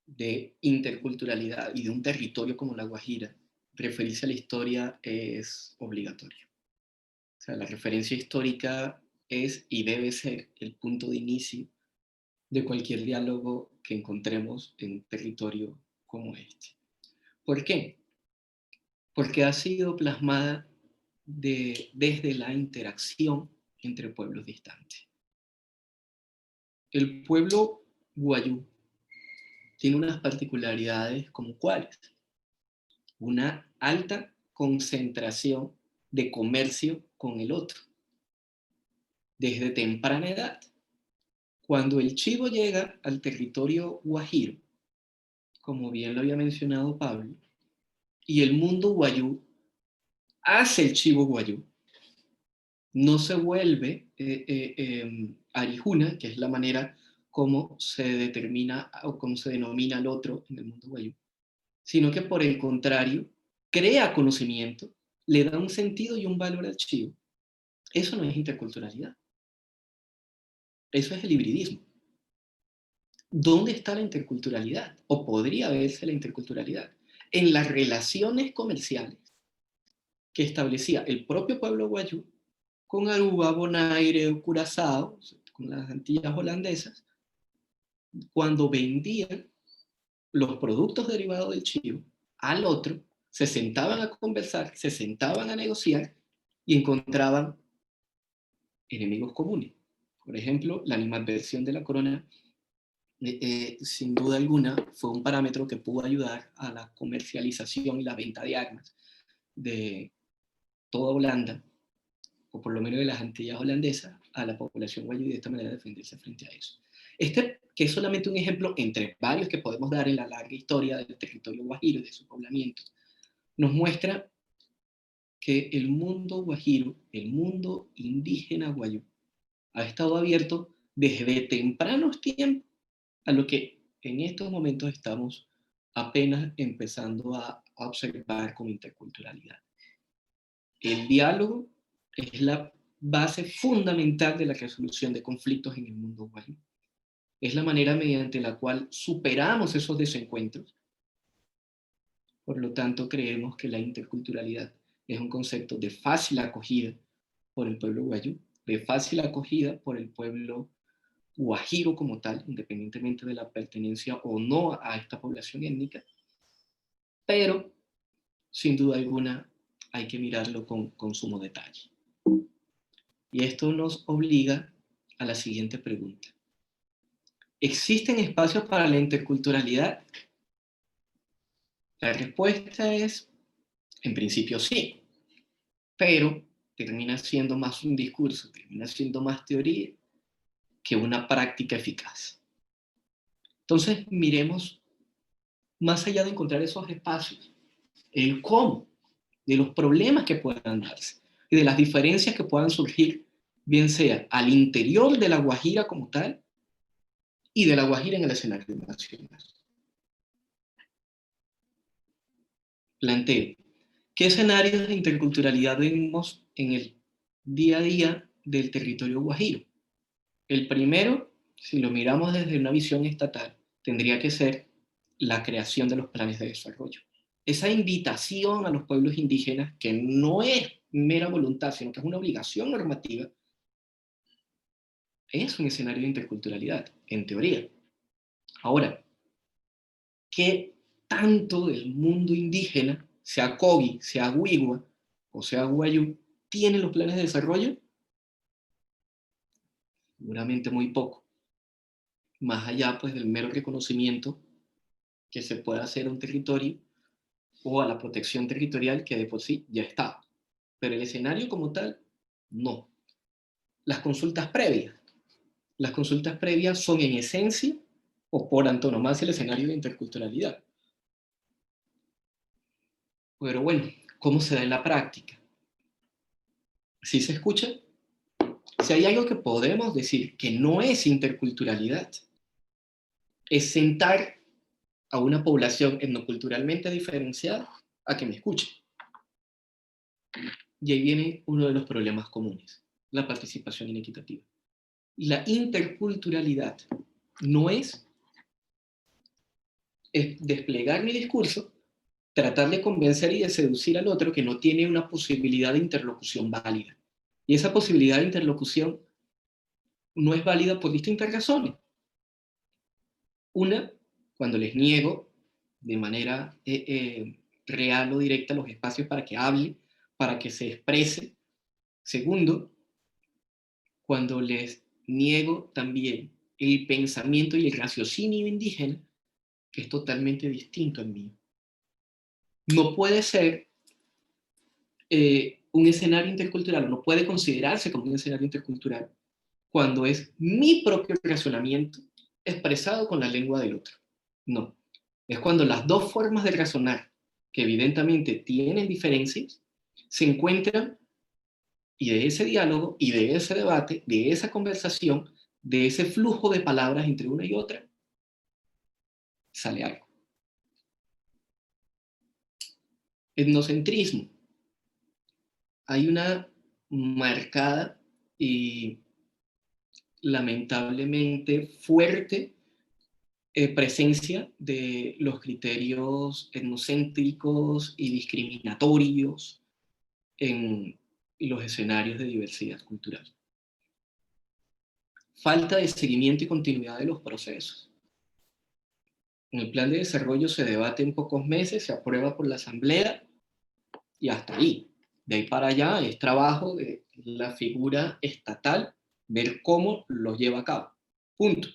de interculturalidad y de un territorio como La Guajira, referirse a la historia es obligatorio. O sea, la referencia histórica es y debe ser el punto de inicio de cualquier diálogo que encontremos en un territorio como este. ¿Por qué? Porque ha sido plasmada desde la interacción entre pueblos distantes. El pueblo guayú tiene unas particularidades como cuáles. Una alta concentración de comercio con el otro, desde temprana edad. Cuando el chivo llega al territorio guajiro, como bien lo había mencionado Pablo, y el mundo guayú hace el chivo guayú, no se vuelve arijuna, que es la manera como se determina o como se denomina al otro en el mundo wayuu, sino que por el contrario, crea conocimiento, le da un sentido y un valor al chivo. Eso no es interculturalidad. Eso es el hibridismo. ¿Dónde está la interculturalidad? ¿O podría verse la interculturalidad? En las relaciones comerciales que establecía el propio pueblo wayuu con Aruba, Bonaire o Curazao, con las Antillas holandesas, cuando vendían los productos derivados del chivo al otro, se sentaban a conversar, se sentaban a negociar y encontraban enemigos comunes. Por ejemplo, la animadversión de la corona, sin duda alguna, fue un parámetro que pudo ayudar a la comercialización y la venta de armas de toda Holanda, o por lo menos de las Antillas holandesas, a la población wayuu y de esta manera defenderse frente a eso. Este, que es solamente un ejemplo entre varios que podemos dar en la larga historia del territorio guajiro y de su poblamiento, nos muestra que el mundo guajiro, el mundo indígena wayuu, ha estado abierto desde tempranos tiempos a lo que en estos momentos estamos apenas empezando a observar como interculturalidad. El diálogo es la base fundamental de la resolución de conflictos en el mundo wayuu. Es la manera mediante la cual superamos esos desencuentros. Por lo tanto, creemos que la interculturalidad es un concepto de fácil acogida por el pueblo wayuu, de fácil acogida por el pueblo guajiro como tal, independientemente de la pertenencia o no a esta población étnica, pero sin duda alguna hay que mirarlo con sumo detalle. Y esto nos obliga a la siguiente pregunta. ¿Existen espacios para la interculturalidad? La respuesta es, en principio sí, pero termina siendo más un discurso, termina siendo más teoría que una práctica eficaz. Entonces, miremos más allá de encontrar esos espacios, el cómo, de los problemas que puedan darse y de las diferencias que puedan surgir, bien sea al interior de la Guajira como tal y de la Guajira en el escenario nacional. Planteo, ¿qué escenarios de interculturalidad vemos en el día a día del territorio guajiro? El primero, si lo miramos desde una visión estatal, tendría que ser la creación de los planes de desarrollo. Esa invitación a los pueblos indígenas, que no es mera voluntad, sino que es una obligación normativa, es un escenario de interculturalidad, en teoría. Ahora, ¿qué tanto del mundo indígena, sea Kogi, sea Wigua o sea Wayuu, tiene los planes de desarrollo? Seguramente muy poco. Más allá pues del mero reconocimiento que se pueda hacer a un territorio o a la protección territorial que de por sí ya está. Pero el escenario como tal, no. Las consultas previas. Las consultas previas son en esencia o por antonomasia el escenario de interculturalidad. Pero bueno, ¿cómo se da en la práctica? ¿Sí se escucha? Si hay algo que podemos decir que no es interculturalidad, es sentar a una población etnoculturalmente diferenciada a que me escuche. Y ahí viene uno de los problemas comunes, la participación inequitativa. La interculturalidad no es desplegar mi discurso, tratar de convencer y de seducir al otro que no tiene una posibilidad de interlocución válida. Y esa posibilidad de interlocución no es válida por distintas razones. Una, cuando les niego de manera real o directa los espacios para que hable, para que se exprese. Segundo, cuando les niego también el pensamiento y el raciocinio indígena, que es totalmente distinto al mío. No puede ser un escenario intercultural, no puede considerarse como un escenario intercultural cuando es mi propio razonamiento expresado con la lengua del otro. No. Es cuando las dos formas de razonar, que evidentemente tienen diferencias, se encuentran Y de ese diálogo, y de ese debate, de esa conversación, de ese flujo de palabras entre una y otra, sale algo. Etnocentrismo. Hay una marcada y lamentablemente fuerte presencia de los criterios etnocéntricos y discriminatorios en los escenarios de diversidad cultural. Falta de seguimiento y continuidad de los procesos. En el plan de desarrollo se debate en pocos meses, se aprueba por la asamblea y hasta ahí. De ahí para allá es trabajo de la figura estatal ver cómo lo lleva a cabo. Punto.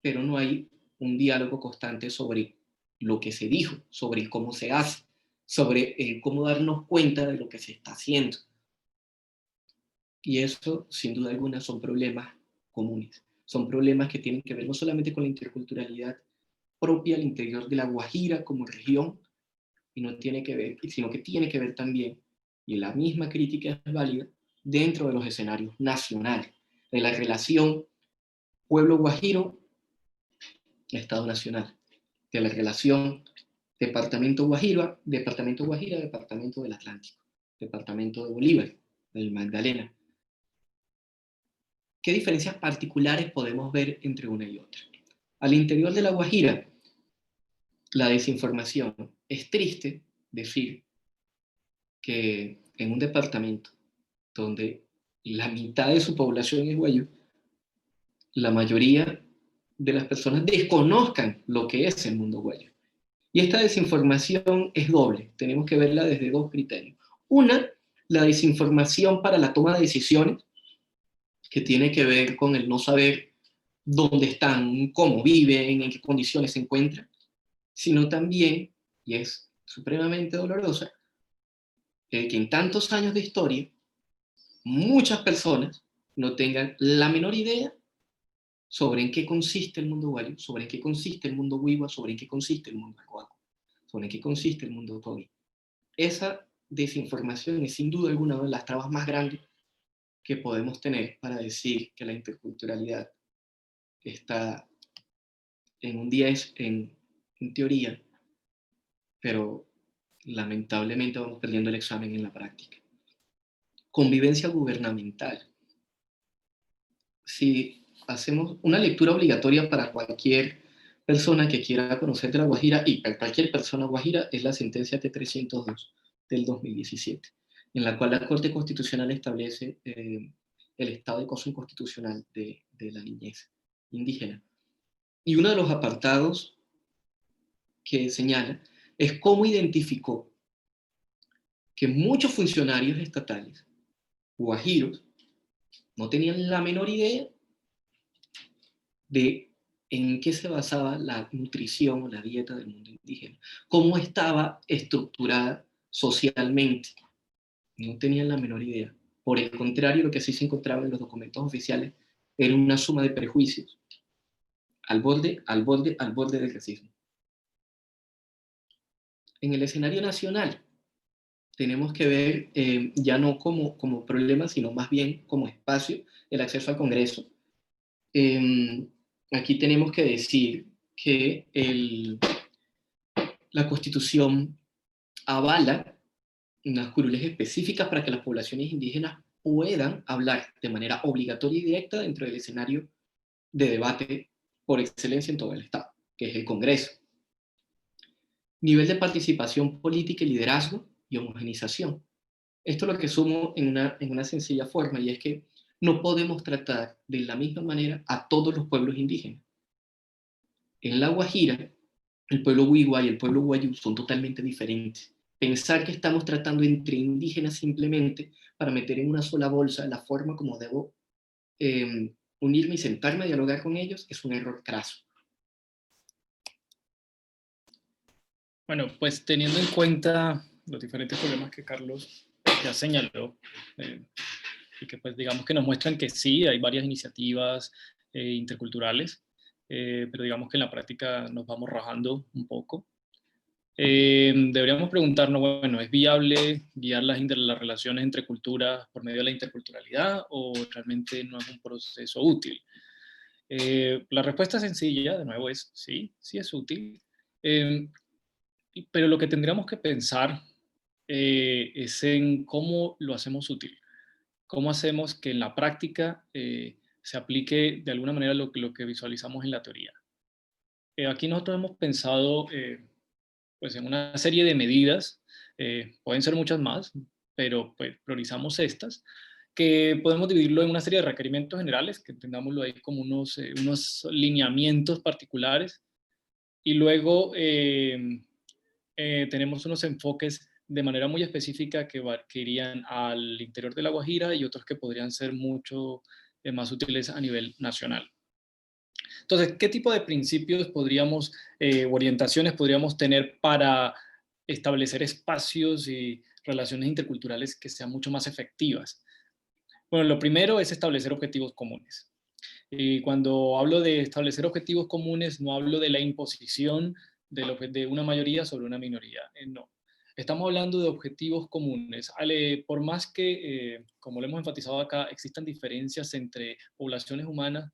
Pero no hay un diálogo constante sobre lo que se dijo, sobre cómo se hace, sobre cómo darnos cuenta de lo que se está haciendo. Y eso, sin duda alguna, son problemas comunes. Son problemas que tienen que ver no solamente con la interculturalidad propia al interior de La Guajira como región, y no tiene que ver, sino que tiene que ver también, y la misma crítica es válida, dentro de los escenarios nacionales, de la relación pueblo guajiro, Estado Nacional, de la relación Departamento Guajira, Departamento del Atlántico, Departamento de Bolívar, del Magdalena. ¿Qué diferencias particulares podemos ver entre una y otra? Al interior de La Guajira, la desinformación. Es triste decir que en un departamento donde la mitad de su población es guayú, la mayoría de las personas desconozcan lo que es el mundo guayú. Y esta desinformación es doble, tenemos que verla desde dos criterios. Una, la desinformación para la toma de decisiones, que tiene que ver con el no saber dónde están, cómo viven, en qué condiciones se encuentran, sino también, y es supremamente dolorosa, el que en tantos años de historia muchas personas no tengan la menor idea sobre en qué consiste el mundo guayú, sobre en qué consiste el mundo wiwa, sobre en qué consiste el mundo arhuaco, sobre en qué consiste el mundo togi. Esa desinformación es sin duda alguna una de las trabas más grandes que podemos tener para decir que la interculturalidad está en un 10 en teoría, pero lamentablemente vamos perdiendo el examen en la práctica. Convivencia gubernamental. Si hacemos una lectura obligatoria para cualquier persona que quiera conocer de La Guajira, y para cualquier persona guajira, es la sentencia T302 del 2017, en la cual la Corte Constitucional establece el estado de cosa inconstitucional de la niñez indígena. Y uno de los apartados que señala es cómo identificó que muchos funcionarios estatales guajiros no tenían la menor idea de en qué se basaba la nutrición o la dieta del mundo indígena, cómo estaba estructurada socialmente. No tenían la menor idea. Por el contrario, lo que sí se encontraba en los documentos oficiales era una suma de prejuicios al borde del racismo. En el escenario nacional tenemos que ver ya no como problema, sino más bien como espacio, el acceso al Congreso. Aquí tenemos que decir que la Constitución avala unas curules específicas para que las poblaciones indígenas puedan hablar de manera obligatoria y directa dentro del escenario de debate por excelencia en todo el Estado, que es el Congreso. Nivel de participación política y liderazgo y homogenización. Esto es lo que sumo en una sencilla forma, y es que no podemos tratar de la misma manera a todos los pueblos indígenas. En La Guajira, el pueblo wiwa y el pueblo guayú son totalmente diferentes. Pensar que estamos tratando entre indígenas simplemente para meter en una sola bolsa la forma como debo unirme y sentarme a dialogar con ellos es un error craso. Bueno, pues teniendo en cuenta los diferentes problemas que Carlos ya señaló, y que pues digamos que nos muestran que sí, hay varias iniciativas interculturales, pero digamos que en la práctica nos vamos rajando un poco. Deberíamos preguntarnos, bueno, ¿es viable guiar las relaciones entre culturas por medio de la interculturalidad o realmente no es un proceso útil? La respuesta sencilla, de nuevo, es sí, sí es útil, eh, pero lo que tendríamos que pensar es en cómo lo hacemos útil, cómo hacemos que en la práctica se aplique de alguna manera lo que visualizamos en la teoría. Aquí nosotros hemos pensado pues en una serie de medidas, pueden ser muchas más, pero pues, priorizamos estas, que podemos dividirlo en una serie de requerimientos generales, que entendámoslo ahí como unos lineamientos particulares, y luego tenemos unos enfoques de manera muy específica que irían al interior de La Guajira y otros que podrían ser mucho más útiles a nivel nacional. Entonces, ¿qué tipo de principios podríamos, orientaciones podríamos tener para establecer espacios y relaciones interculturales que sean mucho más efectivas? Bueno, lo primero es establecer objetivos comunes. Y cuando hablo de establecer objetivos comunes, no hablo de la imposición de una mayoría sobre una minoría. No. Estamos hablando de objetivos comunes. Por más que, como lo hemos enfatizado acá, existan diferencias entre poblaciones humanas,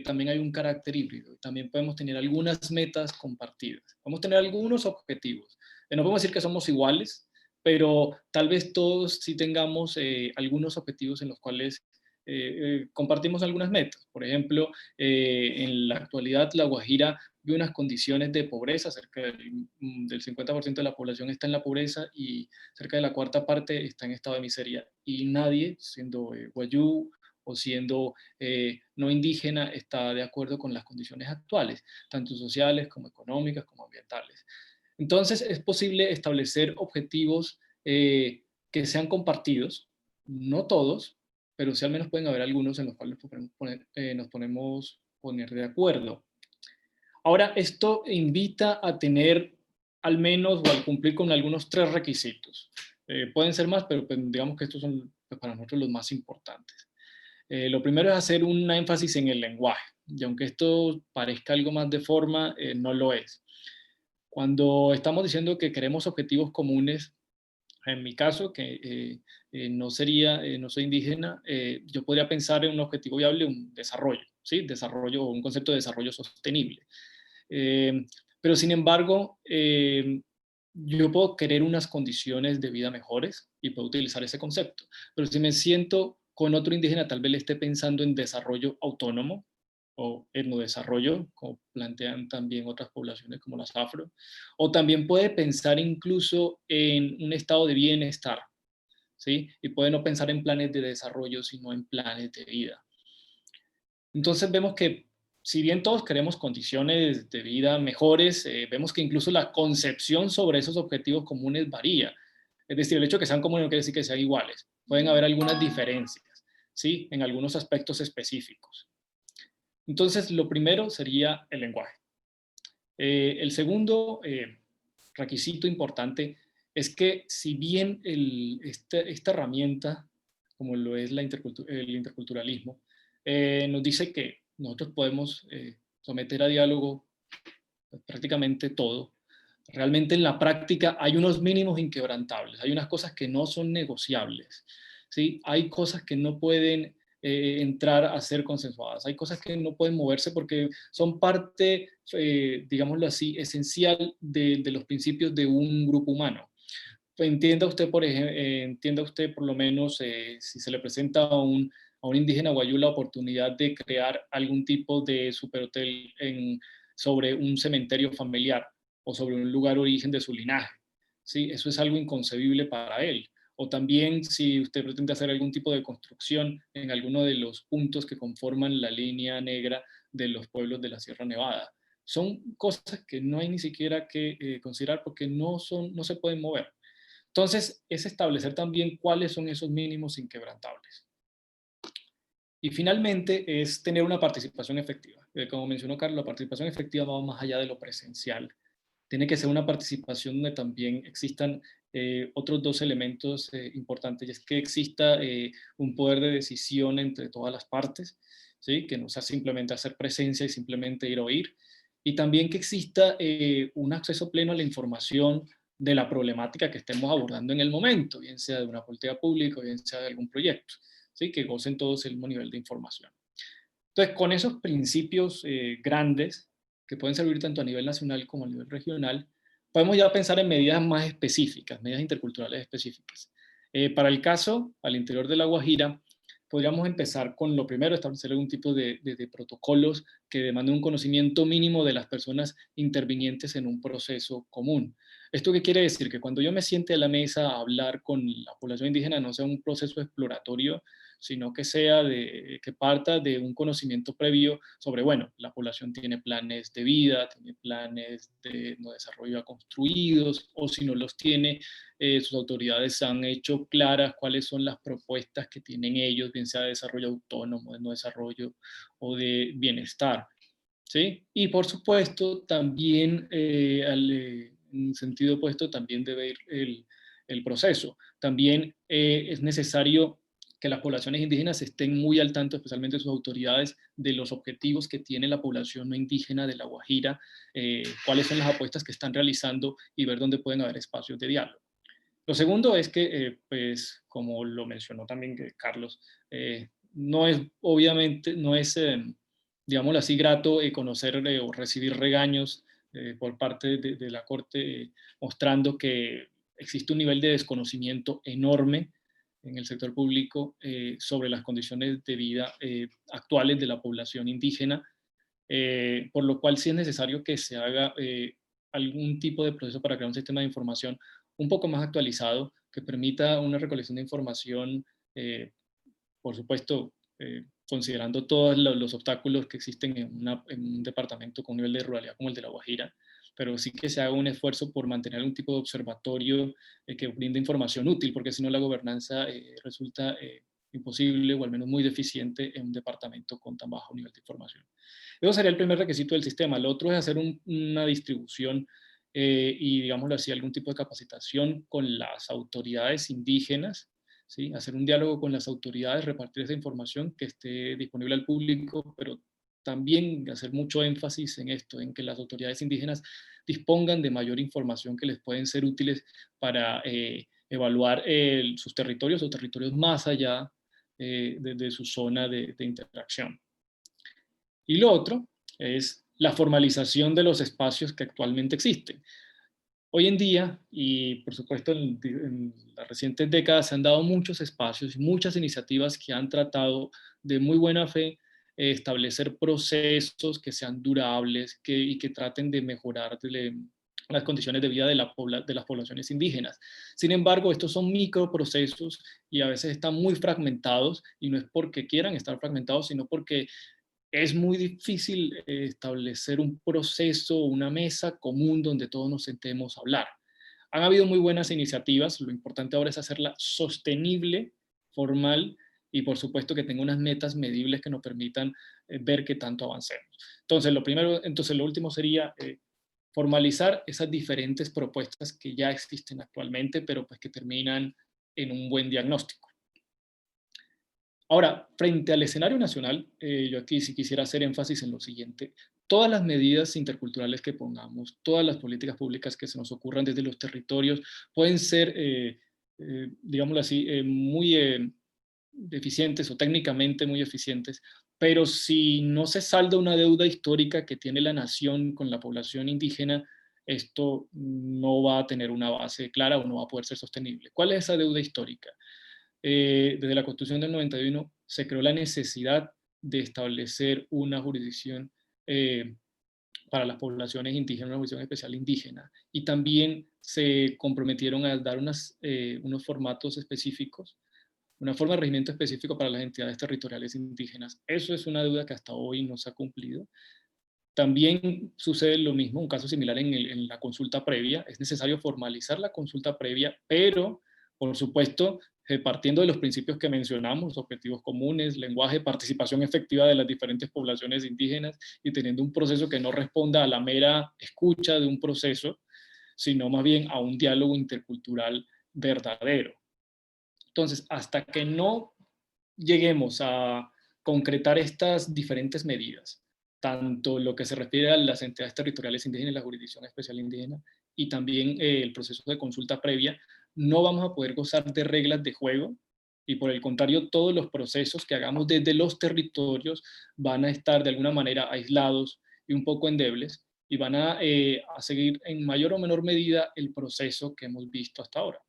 también hay un carácter híbrido. También podemos tener algunas metas compartidas. Podemos tener algunos objetivos. No podemos decir que somos iguales, pero tal vez todos sí tengamos algunos objetivos en los cuales compartimos algunas metas. Por ejemplo, en la actualidad La Guajira vive unas condiciones de pobreza, cerca del 50% de la población está en la pobreza y cerca de la cuarta parte está en estado de miseria. Y nadie, siendo guayú o siendo no indígena, está de acuerdo con las condiciones actuales, tanto sociales como económicas como ambientales. Entonces, es posible establecer objetivos que sean compartidos, no todos, pero sí al menos pueden haber algunos en los cuales nos podemos poner de acuerdo. Ahora, esto invita a tener al menos o al cumplir con algunos 3 requisitos. Pueden ser más, pero pues, digamos que estos son pues, para nosotros los más importantes. Lo primero es hacer un énfasis en el lenguaje, y aunque esto parezca algo más de forma, no lo es. Cuando estamos diciendo que queremos objetivos comunes, en mi caso, que no no soy indígena, yo podría pensar en un objetivo viable, un desarrollo, ¿sí? Desarrollo o un concepto de desarrollo sostenible. Pero sin embargo, yo puedo querer unas condiciones de vida mejores y puedo utilizar ese concepto. Pero si me siento con otro indígena, tal vez le esté pensando en desarrollo autónomo o etnodesarrollo, como plantean también otras poblaciones como las afro, o también puede pensar incluso en un estado de bienestar, ¿sí? Y puede no pensar en planes de desarrollo, sino en planes de vida. Entonces vemos que si bien todos queremos condiciones de vida mejores, vemos que incluso la concepción sobre esos objetivos comunes varía. Es decir, el hecho de que sean comunes no quiere decir que sean iguales. Pueden haber algunas diferencias, ¿sí? En algunos aspectos específicos. Entonces, lo primero sería el lenguaje. El segundo requisito importante es que si bien esta herramienta, como lo es el interculturalismo, nos dice que nosotros podemos someter a diálogo prácticamente todo, realmente en la práctica hay unos mínimos inquebrantables, hay unas cosas que no son negociables, ¿sí? Hay cosas que no pueden entrar a ser consensuadas, hay cosas que no pueden moverse porque son parte, digámoslo así, esencial de los principios de un grupo humano. Entienda usted, entienda usted por lo menos si se le presenta a un indígena guayú la oportunidad de crear algún tipo de superhotel sobre un cementerio familiar o sobre un lugar origen de su linaje. ¿Sí? Eso es algo inconcebible para él. O también si usted pretende hacer algún tipo de construcción en alguno de los puntos que conforman la línea negra de los pueblos de la Sierra Nevada. Son cosas que no hay ni siquiera que considerar porque no se pueden mover. Entonces, es establecer también cuáles son esos mínimos inquebrantables. Y finalmente, es tener una participación efectiva. Como mencionó Carlos, la participación efectiva va más allá de lo presencial. Tiene que ser una participación donde también existan otros 2 elementos importantes, y es que exista un poder de decisión entre todas las partes, ¿sí? Que no sea simplemente hacer presencia y simplemente ir a oír, y también que exista un acceso pleno a la información de la problemática que estemos abordando en el momento, bien sea de una política pública, bien sea de algún proyecto, ¿sí? Que gocen todos el mismo nivel de información. Entonces, con esos principios grandes, que pueden servir tanto a nivel nacional como a nivel regional, podemos ya pensar en medidas más específicas, medidas interculturales específicas. Para el caso, al interior de La Guajira, podríamos empezar con lo primero, establecer algún tipo de protocolos que demanden un conocimiento mínimo de las personas intervinientes en un proceso común. ¿Esto qué quiere decir? Que cuando yo me siente a la mesa a hablar con la población indígena, no sea un proceso exploratorio, sino que que parta de un conocimiento previo sobre, bueno, la población tiene planes de vida, tiene planes de desarrollo ya construidos, o si no los tiene, sus autoridades han hecho claras cuáles son las propuestas que tienen ellos, bien sea de desarrollo autónomo, de no desarrollo o de bienestar, ¿sí? Y por supuesto, también en sentido opuesto, también debe ir el proceso. También es necesario que las poblaciones indígenas estén muy al tanto, especialmente sus autoridades, de los objetivos que tiene la población no indígena de La Guajira, cuáles son las apuestas que están realizando y ver dónde pueden haber espacios de diálogo. Lo segundo es que, pues, como lo mencionó también Carlos, no es, obviamente, no es, digámoslo así, grato conocer o recibir regaños por parte de la Corte, mostrando que existe un nivel de desconocimiento enorme en el sector público sobre las condiciones de vida actuales de la población indígena, por lo cual sí es necesario que se haga algún tipo de proceso para crear un sistema de información un poco más actualizado, que permita una recolección de información, por supuesto, considerando todos los obstáculos que existen en un departamento con un nivel de ruralidad como el de La Guajira, pero sí que se haga un esfuerzo por mantener algún tipo de observatorio que brinde información útil, porque si no la gobernanza resulta imposible o al menos muy deficiente en un departamento con tan bajo nivel de información. Eso sería el primer requisito del sistema. El otro es hacer una distribución y, digámoslo así, algún tipo de capacitación con las autoridades indígenas, ¿sí? Hacer un diálogo con las autoridades, repartir esa información que esté disponible al público, pero también hacer mucho énfasis en esto, en que las autoridades indígenas dispongan de mayor información que les pueden ser útiles para evaluar sus territorios o territorios más allá de su zona de interacción. Y lo otro es la formalización de los espacios que actualmente existen. Hoy en día, y por supuesto en las recientes décadas, se han dado muchos espacios y muchas iniciativas que han tratado de muy buena fe establecer procesos que sean durables y que traten de mejorar las condiciones de vida de las poblaciones indígenas. Sin embargo, estos son microprocesos y a veces están muy fragmentados, y no es porque quieran estar fragmentados, sino porque es muy difícil establecer un proceso, una mesa común donde todos nos sentemos a hablar. Han habido muy buenas iniciativas, lo importante ahora es hacerla sostenible, formal, y por supuesto que tenga unas metas medibles que nos permitan ver qué tanto avancemos. Entonces lo último sería formalizar esas diferentes propuestas que ya existen actualmente, pero pues que terminan en un buen diagnóstico. Ahora, frente al escenario nacional, yo aquí sí quisiera hacer énfasis en lo siguiente. Todas las medidas interculturales que pongamos, todas las políticas públicas que se nos ocurran desde los territorios, pueden ser, digámoslo así, muy eficientes o técnicamente muy eficientes, pero si no se salda una deuda histórica que tiene la nación con la población indígena, esto no va a tener una base clara o no va a poder ser sostenible. ¿Cuál es esa deuda histórica? Desde la Constitución del 91 se creó la necesidad de establecer una jurisdicción para las poblaciones indígenas, una jurisdicción especial indígena, y también se comprometieron a dar unos formatos específicos, una forma de regimiento específico para las entidades territoriales indígenas. Eso es una deuda que hasta hoy no se ha cumplido. También sucede lo mismo, un caso similar en la consulta previa. Es necesario formalizar la consulta previa, pero, por supuesto, partiendo de los principios que mencionamos, objetivos comunes, lenguaje, participación efectiva de las diferentes poblaciones indígenas y teniendo un proceso que no responda a la mera escucha de un proceso, sino más bien a un diálogo intercultural verdadero. Entonces, hasta que no lleguemos a concretar estas diferentes medidas, tanto lo que se refiere a las entidades territoriales indígenas y la Jurisdicción Especial Indígena, y también el proceso de consulta previa, no vamos a poder gozar de reglas de juego, y por el contrario, todos los procesos que hagamos desde los territorios van a estar de alguna manera aislados y un poco endebles, y van a seguir en mayor o menor medida el proceso que hemos visto hasta ahora.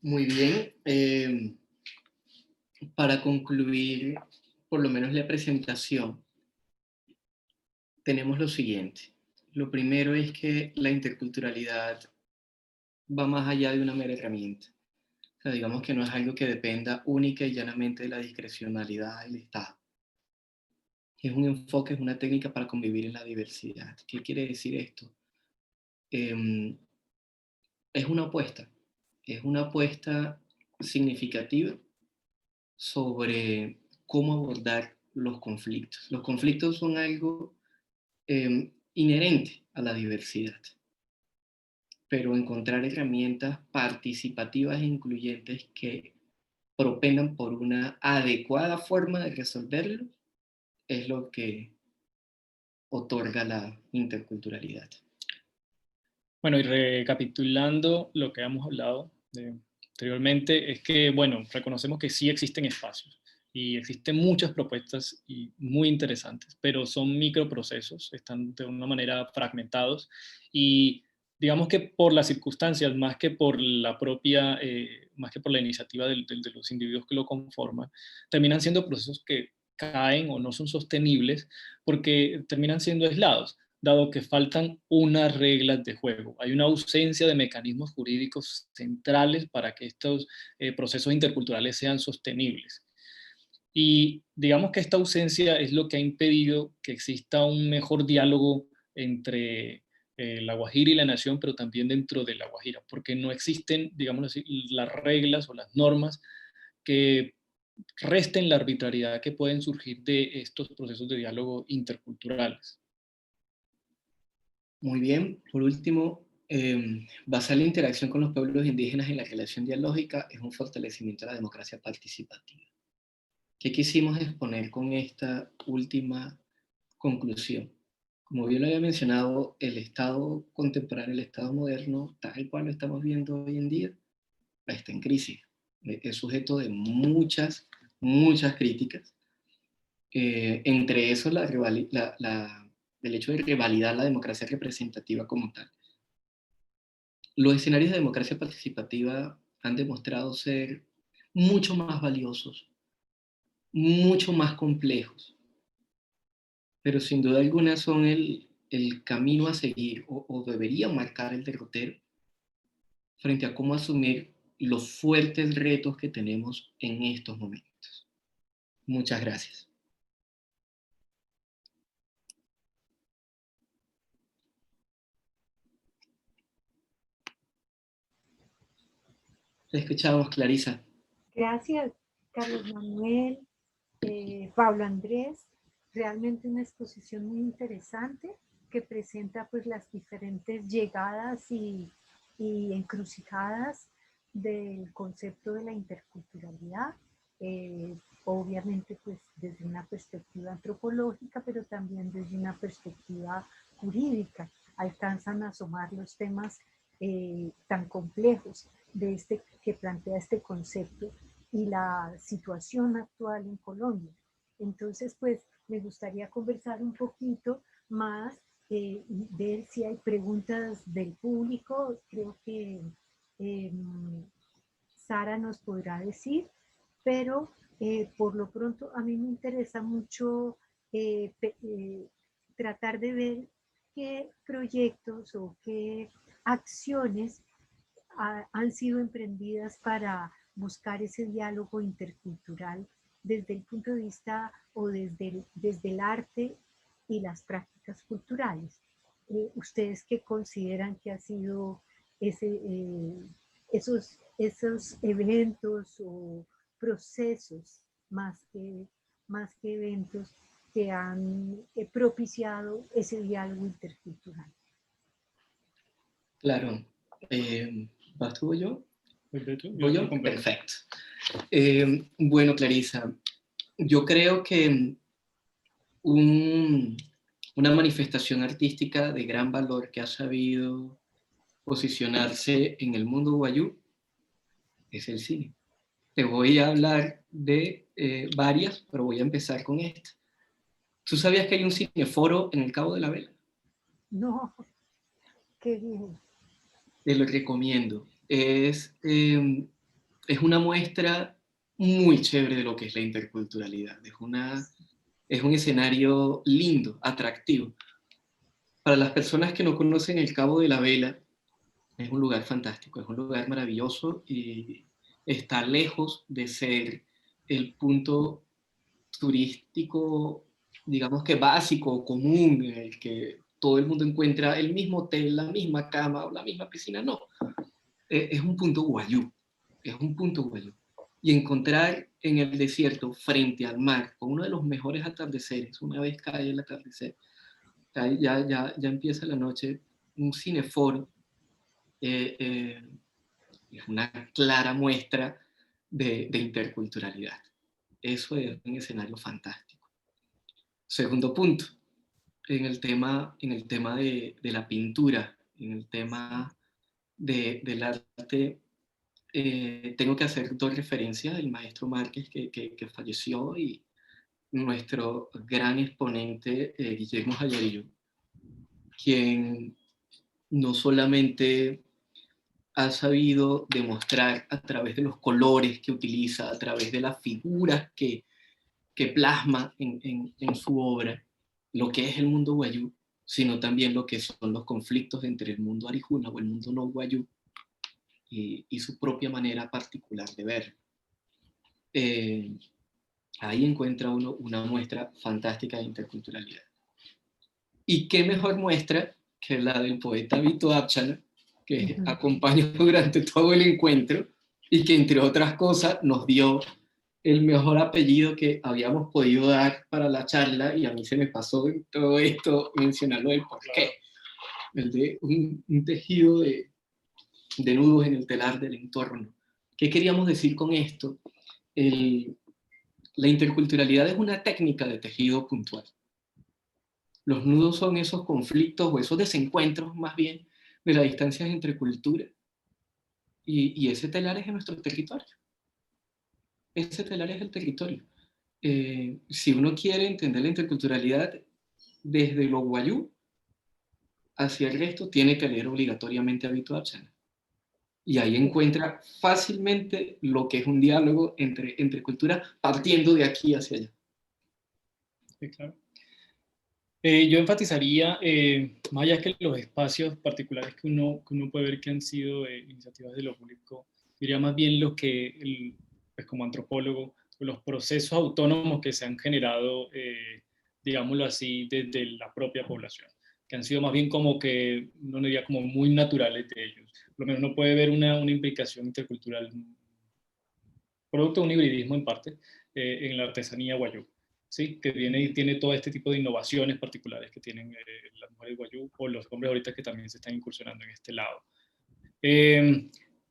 Muy bien. Para concluir, por lo menos la presentación, tenemos lo siguiente. Lo primero es que la interculturalidad va más allá de una mera herramienta. O sea, digamos que no es algo que dependa única y llanamente de la discrecionalidad del Estado. Es un enfoque, es una técnica para convivir en la diversidad. ¿Qué quiere decir esto? Es una apuesta significativa sobre cómo abordar los conflictos. Los conflictos son algo inherente a la diversidad, pero encontrar herramientas participativas e incluyentes que propendan por una adecuada forma de resolverlo es lo que otorga la interculturalidad. Bueno, y recapitulando lo que hemos hablado anteriormente, es que, bueno, reconocemos que sí existen espacios y existen muchas propuestas y muy interesantes, pero son microprocesos, están de una manera fragmentados y digamos que por las circunstancias, más que por la propia, más que por la iniciativa de los individuos que lo conforman, terminan siendo procesos que caen o no son sostenibles porque terminan siendo aislados, dado que faltan unas reglas de juego. Hay una ausencia de mecanismos jurídicos centrales para que estos procesos interculturales sean sostenibles. Y digamos que esta ausencia es lo que ha impedido que exista un mejor diálogo entre la Guajira y la nación, pero también dentro de la Guajira, porque no existen, digamos así, las reglas o las normas que resten la arbitrariedad que pueden surgir de estos procesos de diálogo interculturales. Muy bien. Por último, basar la interacción con los pueblos indígenas en la relación dialógica es un fortalecimiento de la democracia participativa. ¿Qué quisimos exponer con esta última conclusión? Como bien lo había mencionado, el Estado contemporáneo, el Estado moderno, tal cual lo estamos viendo hoy en día, está en crisis. Es sujeto de muchas críticas. Entre eso, el hecho de revalidar la democracia representativa como tal. Los escenarios de democracia participativa han demostrado ser mucho más valiosos, mucho más complejos, pero sin duda alguna son el camino a seguir o deberían marcar el derrotero frente a cómo asumir los fuertes retos que tenemos en estos momentos. Muchas gracias. Te escuchamos, Clarisa. Gracias, Carlos Manuel, Pablo Andrés. Realmente una exposición muy interesante que presenta pues las diferentes llegadas y encrucijadas del concepto de la interculturalidad, obviamente pues desde una perspectiva antropológica, pero también desde una perspectiva jurídica. Alcanzan a asomar los temas tan complejos de que plantea este concepto y la situación actual en Colombia. Entonces, pues, me gustaría conversar un poquito más, ver si hay preguntas del público. Creo que Sara nos podrá decir, pero por lo pronto a mí me interesa mucho tratar de ver qué proyectos o qué acciones han sido emprendidas para buscar ese diálogo intercultural desde el punto de vista o desde el arte y las prácticas culturales. ¿Ustedes qué consideran que ha sido esos eventos o procesos más que eventos que han propiciado ese diálogo intercultural? Claro. ¿Vas tú o yo? ¿Voy yo? Perfecto. Bueno, Clarisa, yo creo que una manifestación artística de gran valor que ha sabido posicionarse en el mundo guayú es el cine. Te voy a hablar de varias, pero voy a empezar con esta. ¿Tú sabías que hay un cineforo en el Cabo de la Vela? No, qué bien. Te lo recomiendo. Es una muestra muy chévere de lo que es la interculturalidad. Es un escenario lindo, atractivo. Para las personas que no conocen el Cabo de la Vela, es un lugar fantástico, es un lugar maravilloso y está lejos de ser el punto turístico, digamos que básico o común, en el que todo el mundo encuentra el mismo hotel, la misma cama o la misma piscina. No, es un punto guayú, es un punto guayú. Y encontrar en el desierto, frente al mar, con uno de los mejores atardeceres, una vez cae el atardecer, ya empieza la noche, un cineforo, es una clara muestra de interculturalidad. Eso es un escenario fantástico. Segundo punto, en el tema de la pintura, en el tema del arte, tengo que hacer dos referencias, el maestro Márquez que falleció y nuestro gran exponente Guillermo Jayarillo, quien no solamente ha sabido demostrar a través de los colores que utiliza, a través de las figuras que plasma en su obra, lo que es el mundo guayú, sino también lo que son los conflictos entre el mundo arijuna o el mundo no guayú y su propia manera particular de ver. Ahí encuentra uno una muestra fantástica de interculturalidad. ¿Y qué mejor muestra que la del poeta Vito Apchala, que acompañó durante todo el encuentro y que, entre otras cosas, nos dio el mejor apellido que habíamos podido dar para la charla, y a mí se me pasó en todo esto mencionarlo del porqué. El de un tejido de nudos en el telar del entorno. ¿Qué queríamos decir con esto? La interculturalidad es una técnica de tejido puntual. Los nudos son esos conflictos o esos desencuentros, más bien, de las distancias entre culturas. Y ese telar es en nuestro territorio. Ese telar es el territorio. Si uno quiere entender la interculturalidad desde lo guayú hacia el resto, tiene que leer obligatoriamente a Vito Apchala. Y ahí encuentra fácilmente lo que es un diálogo entre culturas, partiendo de aquí hacia allá. Sí, claro. Yo enfatizaría, más allá que los espacios particulares que uno puede ver que han sido iniciativas de lo público, diría más bien lo que, pues como antropólogo, los procesos autónomos que se han generado, digámoslo así, desde la propia población, que han sido más bien como que, uno diría como muy naturales de ellos. Por lo menos uno puede ver una implicación intercultural, producto de un hibridismo en parte, en la artesanía guayú. ¿Sí? Que viene y tiene todo este tipo de innovaciones particulares que tienen las mujeres guayú o los hombres ahorita que también se están incursionando en este lado.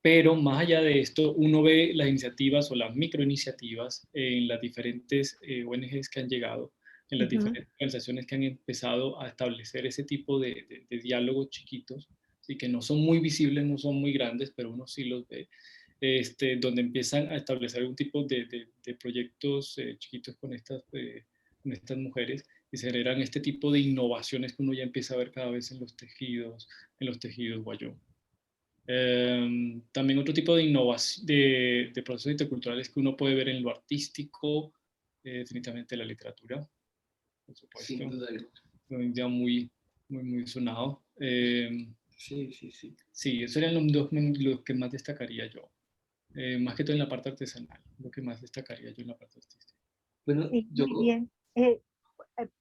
Pero más allá de esto, uno ve las iniciativas o las microiniciativas en las diferentes ONGs que han llegado, en las diferentes organizaciones que han empezado a establecer ese tipo de diálogos chiquitos, ¿sí? Que no son muy visibles, no son muy grandes, pero uno sí los ve. Donde empiezan a establecer algún tipo de proyectos chiquitos con estas mujeres y se generan este tipo de innovaciones que uno ya empieza a ver cada vez en los tejidos guayú. También otro tipo de innovación, de procesos interculturales que uno puede ver en lo artístico, definitivamente la literatura, por supuesto. Sin duda alguna. Un día muy sonado. Sí. Sí, esos serían los que más destacaría yo. Más que todo en la parte artesanal, lo que más destacaría yo en la parte artística. Bueno, Sí, muy bien.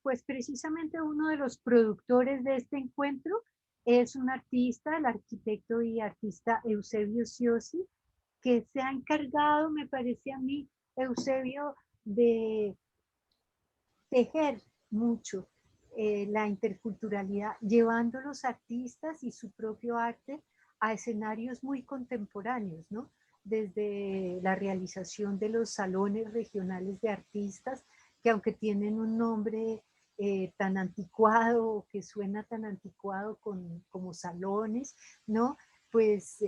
Pues precisamente uno de los productores de este encuentro es un artista, el arquitecto y artista Eusebio Siosi, que se ha encargado, me parece a mí, Eusebio, de tejer mucho la interculturalidad, llevando los artistas y su propio arte a escenarios muy contemporáneos, ¿no? Desde la realización de los salones regionales de artistas, que aunque tienen un nombre tan anticuado, que suena tan anticuado como salones, ¿no? Pues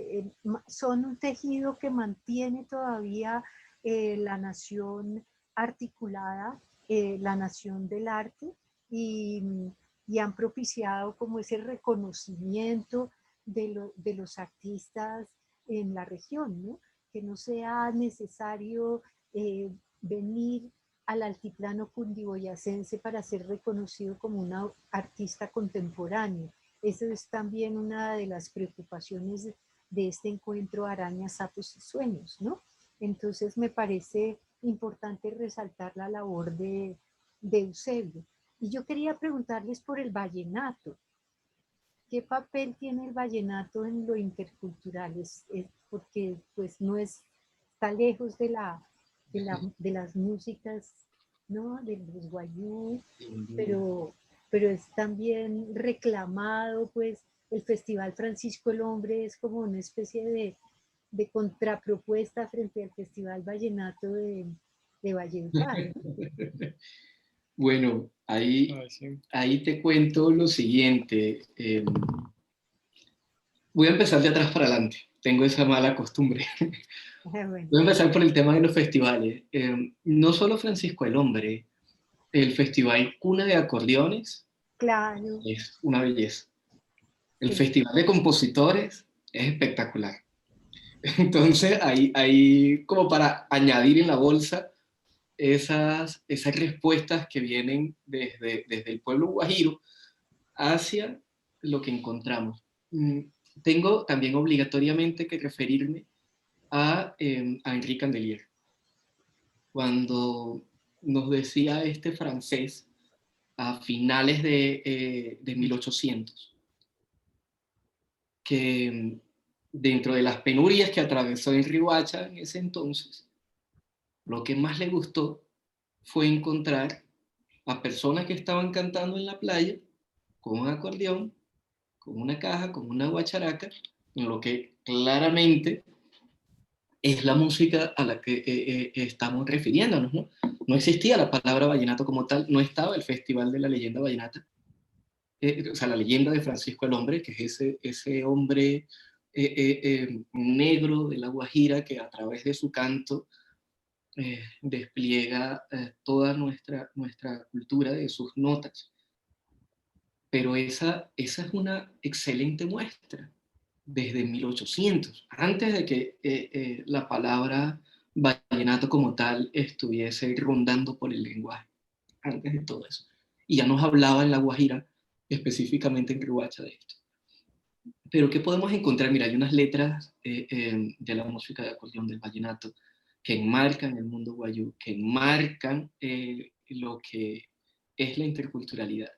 son un tejido que mantiene todavía la nación articulada, la nación del arte, y, y han propiciado como ese reconocimiento de los artistas en la región, ¿no? Que no sea necesario venir al altiplano cundiboyacense para ser reconocido como un artista contemporáneo. Eso es también una de las preocupaciones de este encuentro Arañas, Sapos y Sueños, ¿no? Entonces me parece importante resaltar la labor de Eusebio. Y yo quería preguntarles por el vallenato. ¿Qué papel tiene el vallenato en lo intercultural? Porque pues no es, está lejos de las músicas, ¿no? De los guayú, pero es también reclamado, pues el Festival Francisco el Hombre es como una especie de contrapropuesta frente al Festival Vallenato de Valledupar. Bueno, ahí, Ay, sí. ahí te cuento lo siguiente. Voy a empezar de atrás para adelante. Tengo esa mala costumbre. Bueno, Voy a empezar por el tema de los festivales. No solo Francisco el Hombre, el Festival Cuna de Acordeones claro, es una belleza. El sí. Festival de Compositores es espectacular. Entonces, ahí como para añadir en la bolsa esas respuestas que vienen desde el pueblo guajiro hacia lo que encontramos. Tengo también obligatoriamente que referirme a Henri Candelier. Cuando nos decía este francés a finales de 1800, que dentro de las penurias que atravesó en Riohacha en ese entonces, lo que más le gustó fue encontrar a personas que estaban cantando en la playa con un acordeón, con una caja, con una guacharaca, en lo que claramente es la música a la que estamos refiriéndonos, ¿no? No existía la palabra vallenato como tal, no estaba el Festival de la Leyenda Vallenata, o sea, la leyenda de Francisco el Hombre, que es ese hombre negro de la Guajira que a través de su canto despliega toda nuestra cultura de sus notas. Pero esa es una excelente muestra desde 1800, antes de que la palabra vallenato como tal estuviese rondando por el lenguaje, antes de todo eso. Y ya nos hablaba en La Guajira, específicamente en Riohacha, de esto. Pero ¿qué podemos encontrar? Mira, hay unas letras de la música de acordeón del vallenato que enmarcan el mundo guayú, que enmarcan lo que es la interculturalidad.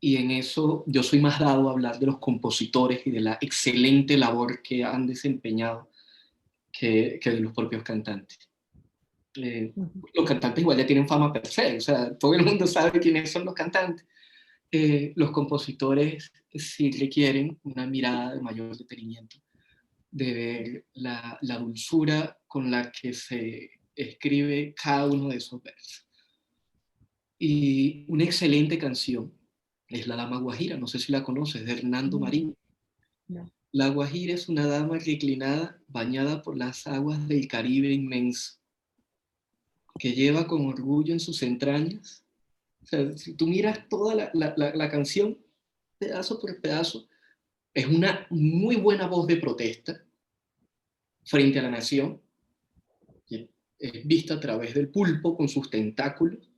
Y en eso yo soy más dado a hablar de los compositores y de la excelente labor que han desempeñado que de los propios cantantes. Los cantantes igual ya tienen fama per se, o sea, todo el mundo sabe quiénes son los cantantes. Los compositores sí requieren una mirada de mayor detenimiento, de ver la dulzura con la que se escribe cada uno de esos versos. Y una excelente canción es La Dama Guajira, no sé si la conoces, de Hernando Marín. No. La Guajira es una dama reclinada, bañada por las aguas del Caribe inmenso, que lleva con orgullo en sus entrañas. O sea, si tú miras toda la canción, pedazo por pedazo, es una muy buena voz de protesta frente a la nación, que es vista a través del pulpo con sus tentáculos.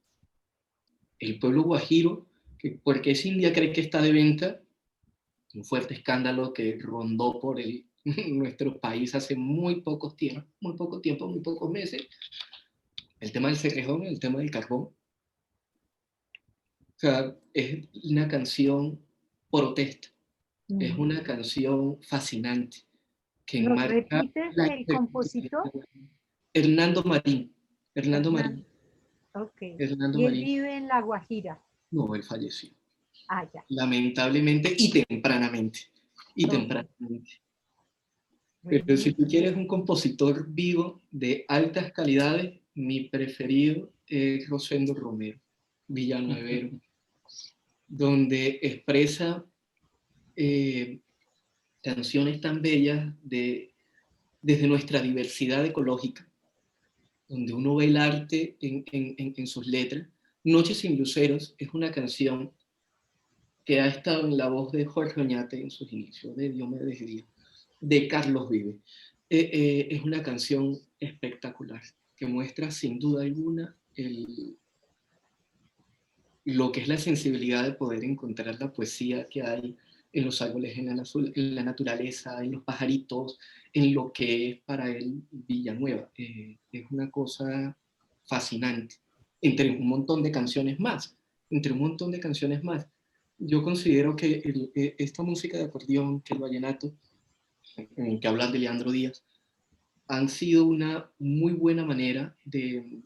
El pueblo guajiro, que porque es India cree que está de venta, un fuerte escándalo que rondó por nuestro país hace muy poco tiempo, muy pocos meses, el tema del cerrejón, el tema del carbón. O sea, es una canción protesta, es una canción fascinante que ¿Nos enmarca repites la el compositor? Hernando Marín. Hernando Hernán. Marín. Ok. Hernando Y él Marín. vive en La Guajira. No, él falleció. Ah, ya. Lamentablemente y tempranamente. Y Ok. tempranamente. Pero si tú Buenísimo. quieres un compositor vivo de altas calidades, mi preferido es Rosendo Romero. villanuevero, donde expresa canciones tan bellas desde nuestra diversidad ecológica, donde uno ve el arte en sus letras. Noches sin luceros es una canción que ha estado en la voz de Jorge Oñate en sus inicios, de Diomedes Díaz, de Carlos Vives. Es una canción espectacular, que muestra sin duda alguna lo que es la sensibilidad de poder encontrar la poesía que hay en los árboles, en la naturaleza, en los pajaritos, en lo que es para él Villanueva. Es una cosa fascinante, entre un montón de canciones más, Yo considero que esta música de acordeón, que el vallenato, que hablan de Leandro Díaz, han sido una muy buena manera de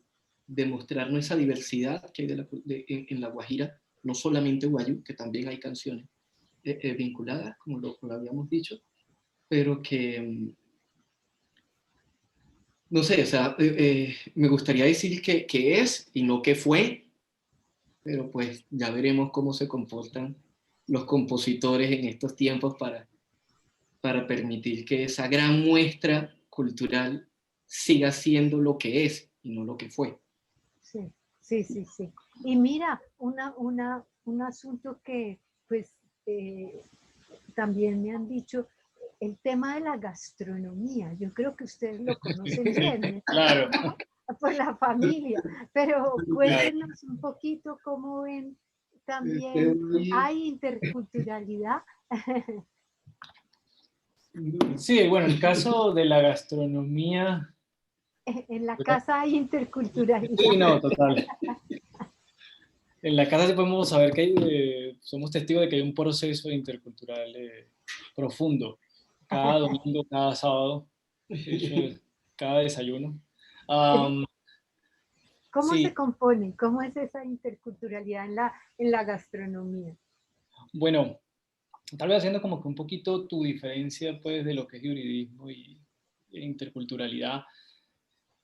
mostrarnos esa diversidad que hay en La Guajira, no solamente guayú, que también hay canciones vinculadas, como lo habíamos dicho, pero que, no sé, o sea, me gustaría decir que es y no que fue, pero pues ya veremos cómo se comportan los compositores en estos tiempos para permitir que esa gran muestra cultural siga siendo lo que es y no lo que fue. Sí, sí, sí, sí. Y mira, un asunto que pues también me han dicho, el tema de la gastronomía. Yo creo que ustedes lo conocen bien, Claro. ¿no? Por la familia, pero cuéntenos un poquito cómo ven también, ¿hay interculturalidad? Sí, bueno, el caso de la gastronomía. En la casa hay interculturalidad. Sí, no, total. En la casa sí podemos saber que somos testigos de que hay un proceso intercultural profundo. Cada domingo, cada sábado, de hecho, cada desayuno. ¿Cómo Sí, se compone? ¿Cómo es esa interculturalidad en la gastronomía? bueno, tal vez haciendo como que un poquito tu diferencia pues de lo que es hibridismo e interculturalidad.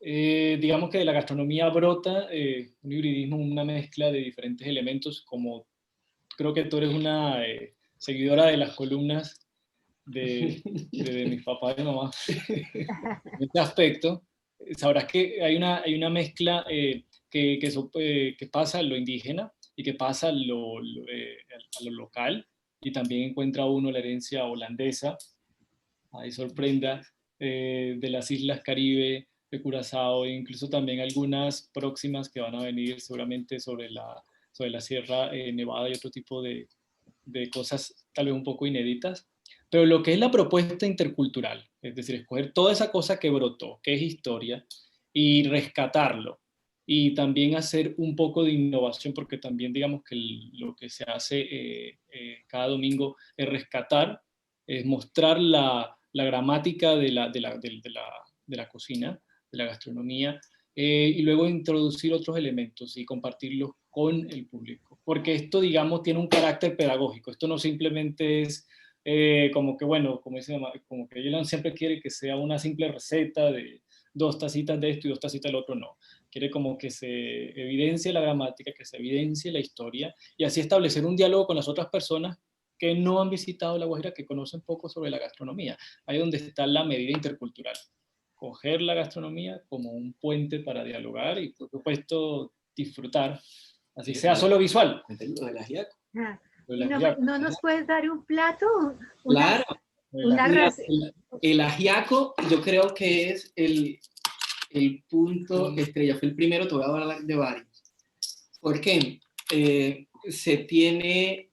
Digamos que de la gastronomía brota un hibridismo, una mezcla de diferentes elementos, como creo que tú eres una seguidora de las columnas de mis papás y mamá en este aspecto. Sabrás que hay una mezcla que pasa a lo indígena y que pasa a lo local, y también encuentra uno la herencia holandesa, ahí sorprenda, de las islas Caribe, de Curazao, e incluso también algunas próximas que van a venir seguramente sobre la Sierra Nevada y otro tipo de cosas tal vez un poco inéditas. Pero lo que es la propuesta intercultural, es decir, escoger toda esa cosa que brotó, que es historia, y rescatarlo. Y también hacer un poco de innovación, porque también digamos que lo que se hace cada domingo es rescatar, es mostrar la gramática de la cocina, de la gastronomía, y luego introducir otros elementos y compartirlos con el público. Porque esto, digamos, tiene un carácter pedagógico. Esto no simplemente es como que, bueno, como dice mamá, como que Yolanda siempre quiere que sea una simple receta de 2 tacitas de esto y 2 tacitas del otro, no. Quiere como que se evidencie la gramática, que se evidencie la historia, y así establecer un diálogo con las otras personas que no han visitado La Guajira, que conocen poco sobre la gastronomía. Ahí es donde está la medida intercultural. Coger la gastronomía como un puente para dialogar y, por supuesto, disfrutar, así sea solo visual. Lo del ajiaco. ¿Y no nos puedes dar un plato? Claro. Una El ajiaco yo creo que es el punto estrella. Fue el primero, te voy a hablar de varios. ¿Por qué? Se tiene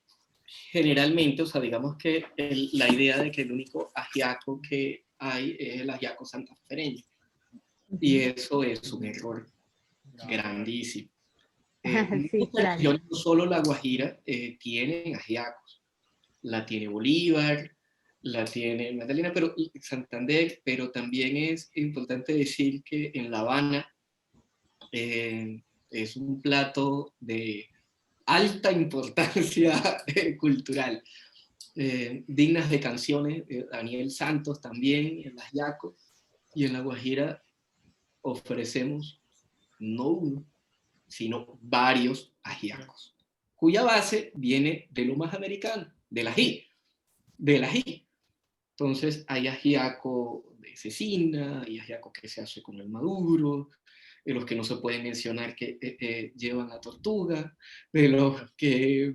generalmente, o sea, digamos que la idea de que el único ajiaco que hay es el ajiaco santafereño. Y eso es un error grandísimo. Sí, claro. No solo La Guajira tienen ajiacos. La tiene Bolívar, la tiene Magdalena, pero Santander, pero también es importante decir que en La Habana es un plato de alta importancia cultural, dignas de canciones. Daniel Santos también, en las Yacos, y en La Guajira ofrecemos no uno, sino varios ajiacos, cuya base viene de lo más americano, del ají, del ají. Entonces hay ajiaco de cecina, hay ajiaco que se hace con el maduro, de los que no se pueden mencionar que llevan a tortuga, de los que,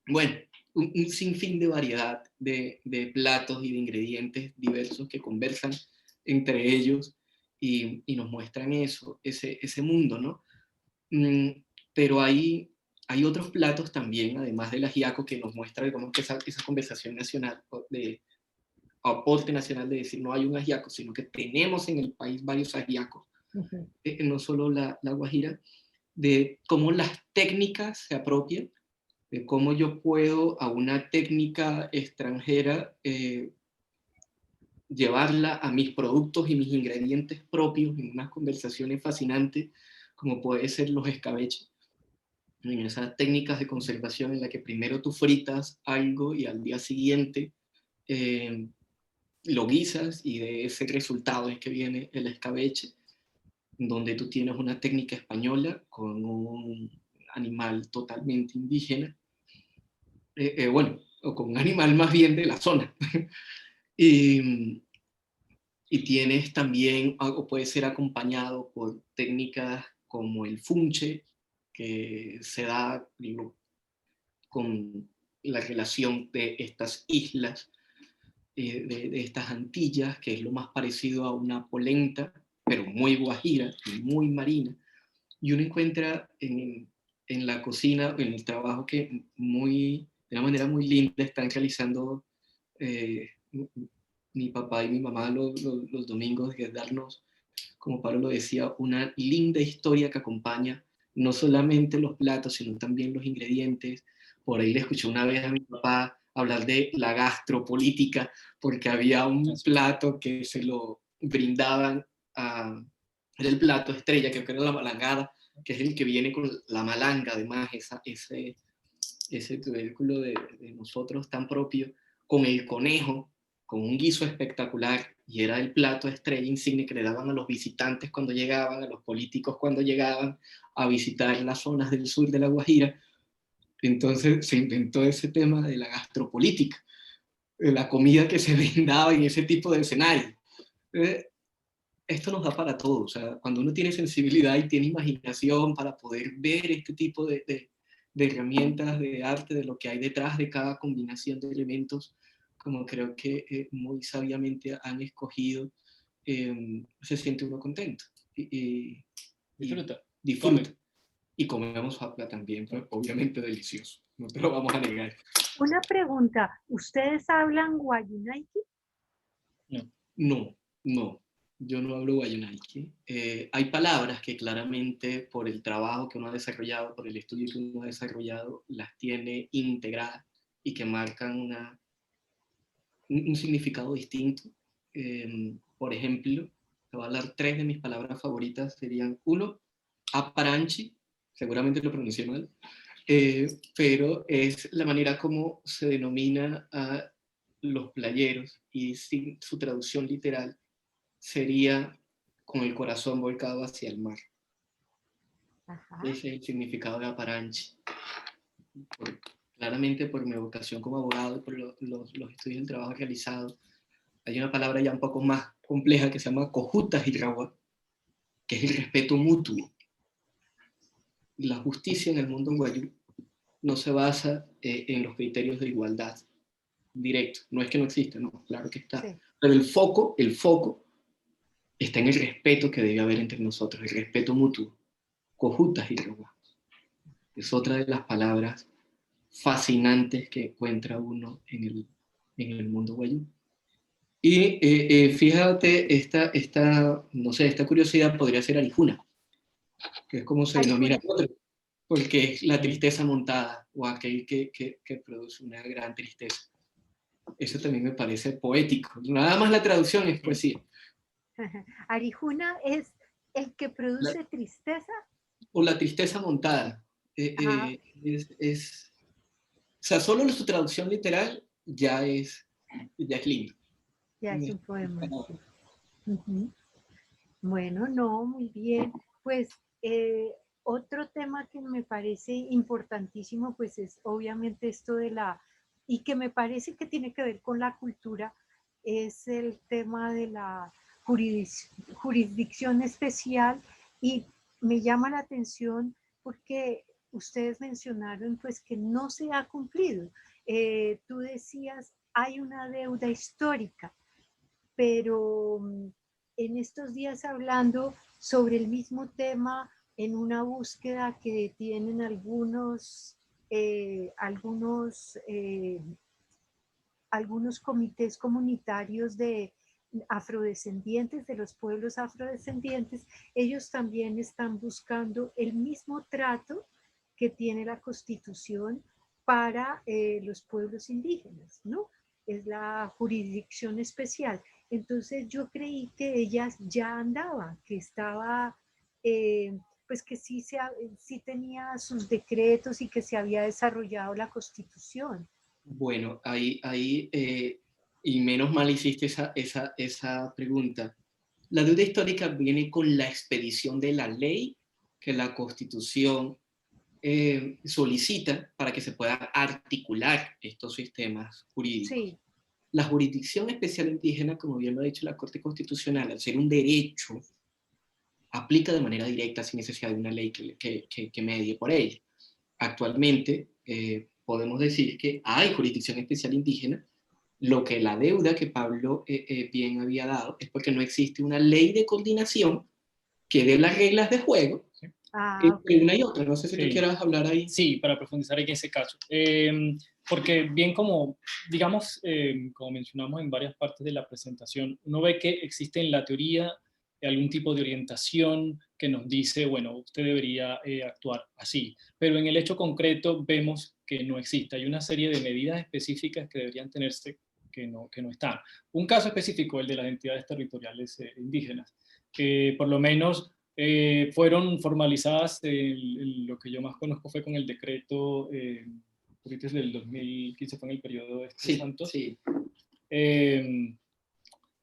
bueno, un sinfín de variedad de platos y de ingredientes diversos que conversan entre ellos y nos muestran eso, ese mundo, ¿no? Pero hay otros platos también, además del ajiaco, que nos muestra, digamos, que esa conversación nacional, de aporte nacional de decir no hay un ajiaco, sino que tenemos en el país varios ajiacos, no solo la Guajira, de cómo las técnicas se apropian, de cómo yo puedo a una técnica extranjera llevarla a mis productos y mis ingredientes propios en unas conversaciones fascinantes, como puede ser los escabeches, en esas técnicas de conservación en la que primero tú fritas algo y al día siguiente lo guisas, y de ese resultado es que viene el escabeche, donde tú tienes una técnica española con un animal totalmente indígena, bueno, o con un animal más bien de la zona. y tienes también, o puede ser acompañado por técnicas como el funche, que se da, digo, con la relación de estas islas, de estas Antillas, que es lo más parecido a una polenta, pero muy guajira y muy marina. Y uno encuentra en la cocina, en el trabajo que de una manera muy linda están realizando mi papá y mi mamá los domingos, de darnos, como Pablo lo decía, una linda historia que acompaña no solamente los platos, sino también los ingredientes. Por ahí le escuché una vez a mi papá hablar de la gastropolítica, porque había un plato que se lo brindaban era el plato estrella, que era la malangada, que es el que viene con la malanga, además, ese tubérculo de nosotros tan propio, con el conejo, con un guiso espectacular, y era el plato estrella insigne que le daban a los visitantes cuando llegaban, a los políticos cuando llegaban a visitar las zonas del sur de La Guajira. Entonces se inventó ese tema de la gastropolítica, de la comida que se brindaba en ese tipo de escenario. Esto nos da para todo, o sea, cuando uno tiene sensibilidad y tiene imaginación para poder ver este tipo de herramientas de arte, de lo que hay detrás de cada combinación de elementos, como creo que muy sabiamente han escogido, se siente uno contento. Disfruta. Disfruta. Come. Y comemos fabla también, pues, obviamente delicioso, no te lo vamos a negar. Una pregunta, ¿ustedes hablan guayunaiki? No, yo no hablo guayunaiki. Hay palabras que claramente por el trabajo que uno ha desarrollado, por el estudio que uno ha desarrollado, las tiene integradas y que marcan un significado distinto. Por ejemplo, te voy a hablar 3 de mis palabras favoritas. Serían: 1, aparanchi, seguramente lo pronuncié mal, pero es la manera como se denomina a los playeros, y su traducción literal sería con el corazón volcado hacia el mar. Ajá. Ese es el significado de aparanchi. Claramente por mi vocación como abogado y por los estudios del trabajo realizado, hay una palabra ya un poco más compleja que se llama cojutas y ragua, que es el respeto mutuo. La justicia en el mundo guayú no se basa en los criterios de igualdad directo. No es que no exista, no, claro que está. Sí. Pero el foco está en el respeto que debe haber entre nosotros, el respeto mutuo. Cojutas y ragua. Es otra de las palabras fascinantes que encuentra uno en el mundo guayú. Y fíjate, no sé, esta curiosidad podría ser arijuna, que es como se denomina otro, porque es la tristeza montada, o aquel que produce una gran tristeza. Eso también me parece poético. Nada más la traducción es poesía. Arijuna es el que produce tristeza. O la tristeza montada. O sea, solo su traducción literal ya es lindo. Ya es un poema. Sí. Bueno, no, muy bien. Pues Otro tema que me parece importantísimo, pues es obviamente esto de y que me parece que tiene que ver con la cultura, es el tema de la jurisdicción especial, y me llama la atención porque ustedes mencionaron pues que no se ha cumplido. Tú decías, hay una deuda histórica, pero en estos días hablando sobre el mismo tema, en una búsqueda que tienen algunos comités comunitarios de afrodescendientes, de los pueblos afrodescendientes, ellos también están buscando el mismo trato que tiene la Constitución para los pueblos indígenas, ¿no? Es la jurisdicción especial. Entonces yo creí que ella ya andaba, que estaba, pues que sí tenía sus decretos y que se había desarrollado la Constitución. Bueno, y menos mal hiciste esa pregunta. La deuda histórica viene con la expedición de la ley que la Constitución solicita para que se puedan articular estos sistemas jurídicos. Sí. La jurisdicción especial indígena, como bien lo ha dicho la Corte Constitucional, al ser un derecho, aplica de manera directa sin necesidad de una ley que medie por ella. Actualmente, podemos decir que hay jurisdicción especial indígena. Lo que la deuda que Pablo bien había dado es porque no existe una ley de coordinación que dé las reglas de juego entre una y otra. No sé si tú quieras hablar ahí. Sí, para profundizar en ese caso. Porque bien como, digamos, como mencionamos en varias partes de la presentación, uno ve que existe en la teoría algún tipo de orientación que nos dice, bueno, usted debería actuar así, pero en el hecho concreto vemos que no existe. Hay una serie de medidas específicas que deberían tenerse que no están. Un caso específico, el de las entidades territoriales indígenas, que por lo menos fueron formalizadas, lo que yo más conozco fue con el decreto, ahorita es del 2015, fue en el periodo de Santos, sí.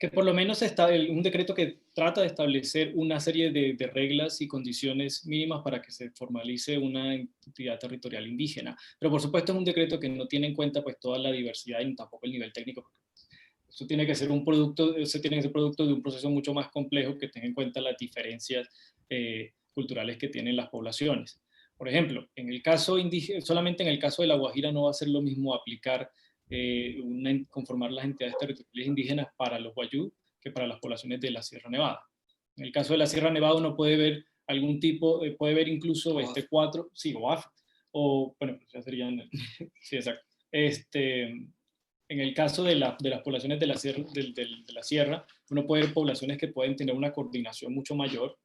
Que por lo menos está un decreto que trata de establecer una serie de reglas y condiciones mínimas para que se formalice una entidad territorial indígena. Pero por supuesto es un decreto que no tiene en cuenta pues toda la diversidad y tampoco el nivel técnico. Eso tiene que ser producto de un proceso mucho más complejo que tenga en cuenta las diferencias culturales que tienen las poblaciones. Por ejemplo, en el caso indígena, solamente en el caso de La Guajira no va a ser lo mismo aplicar conformar las entidades territoriales indígenas para los wayú que para las poblaciones de la Sierra Nevada. En el caso de la Sierra Nevada uno puede ver algún tipo, puede ver incluso OAF, o bueno, pues ya serían, sí, exacto. En el caso de las poblaciones de la sierra, uno puede ver poblaciones que pueden tener una coordinación mucho mayor.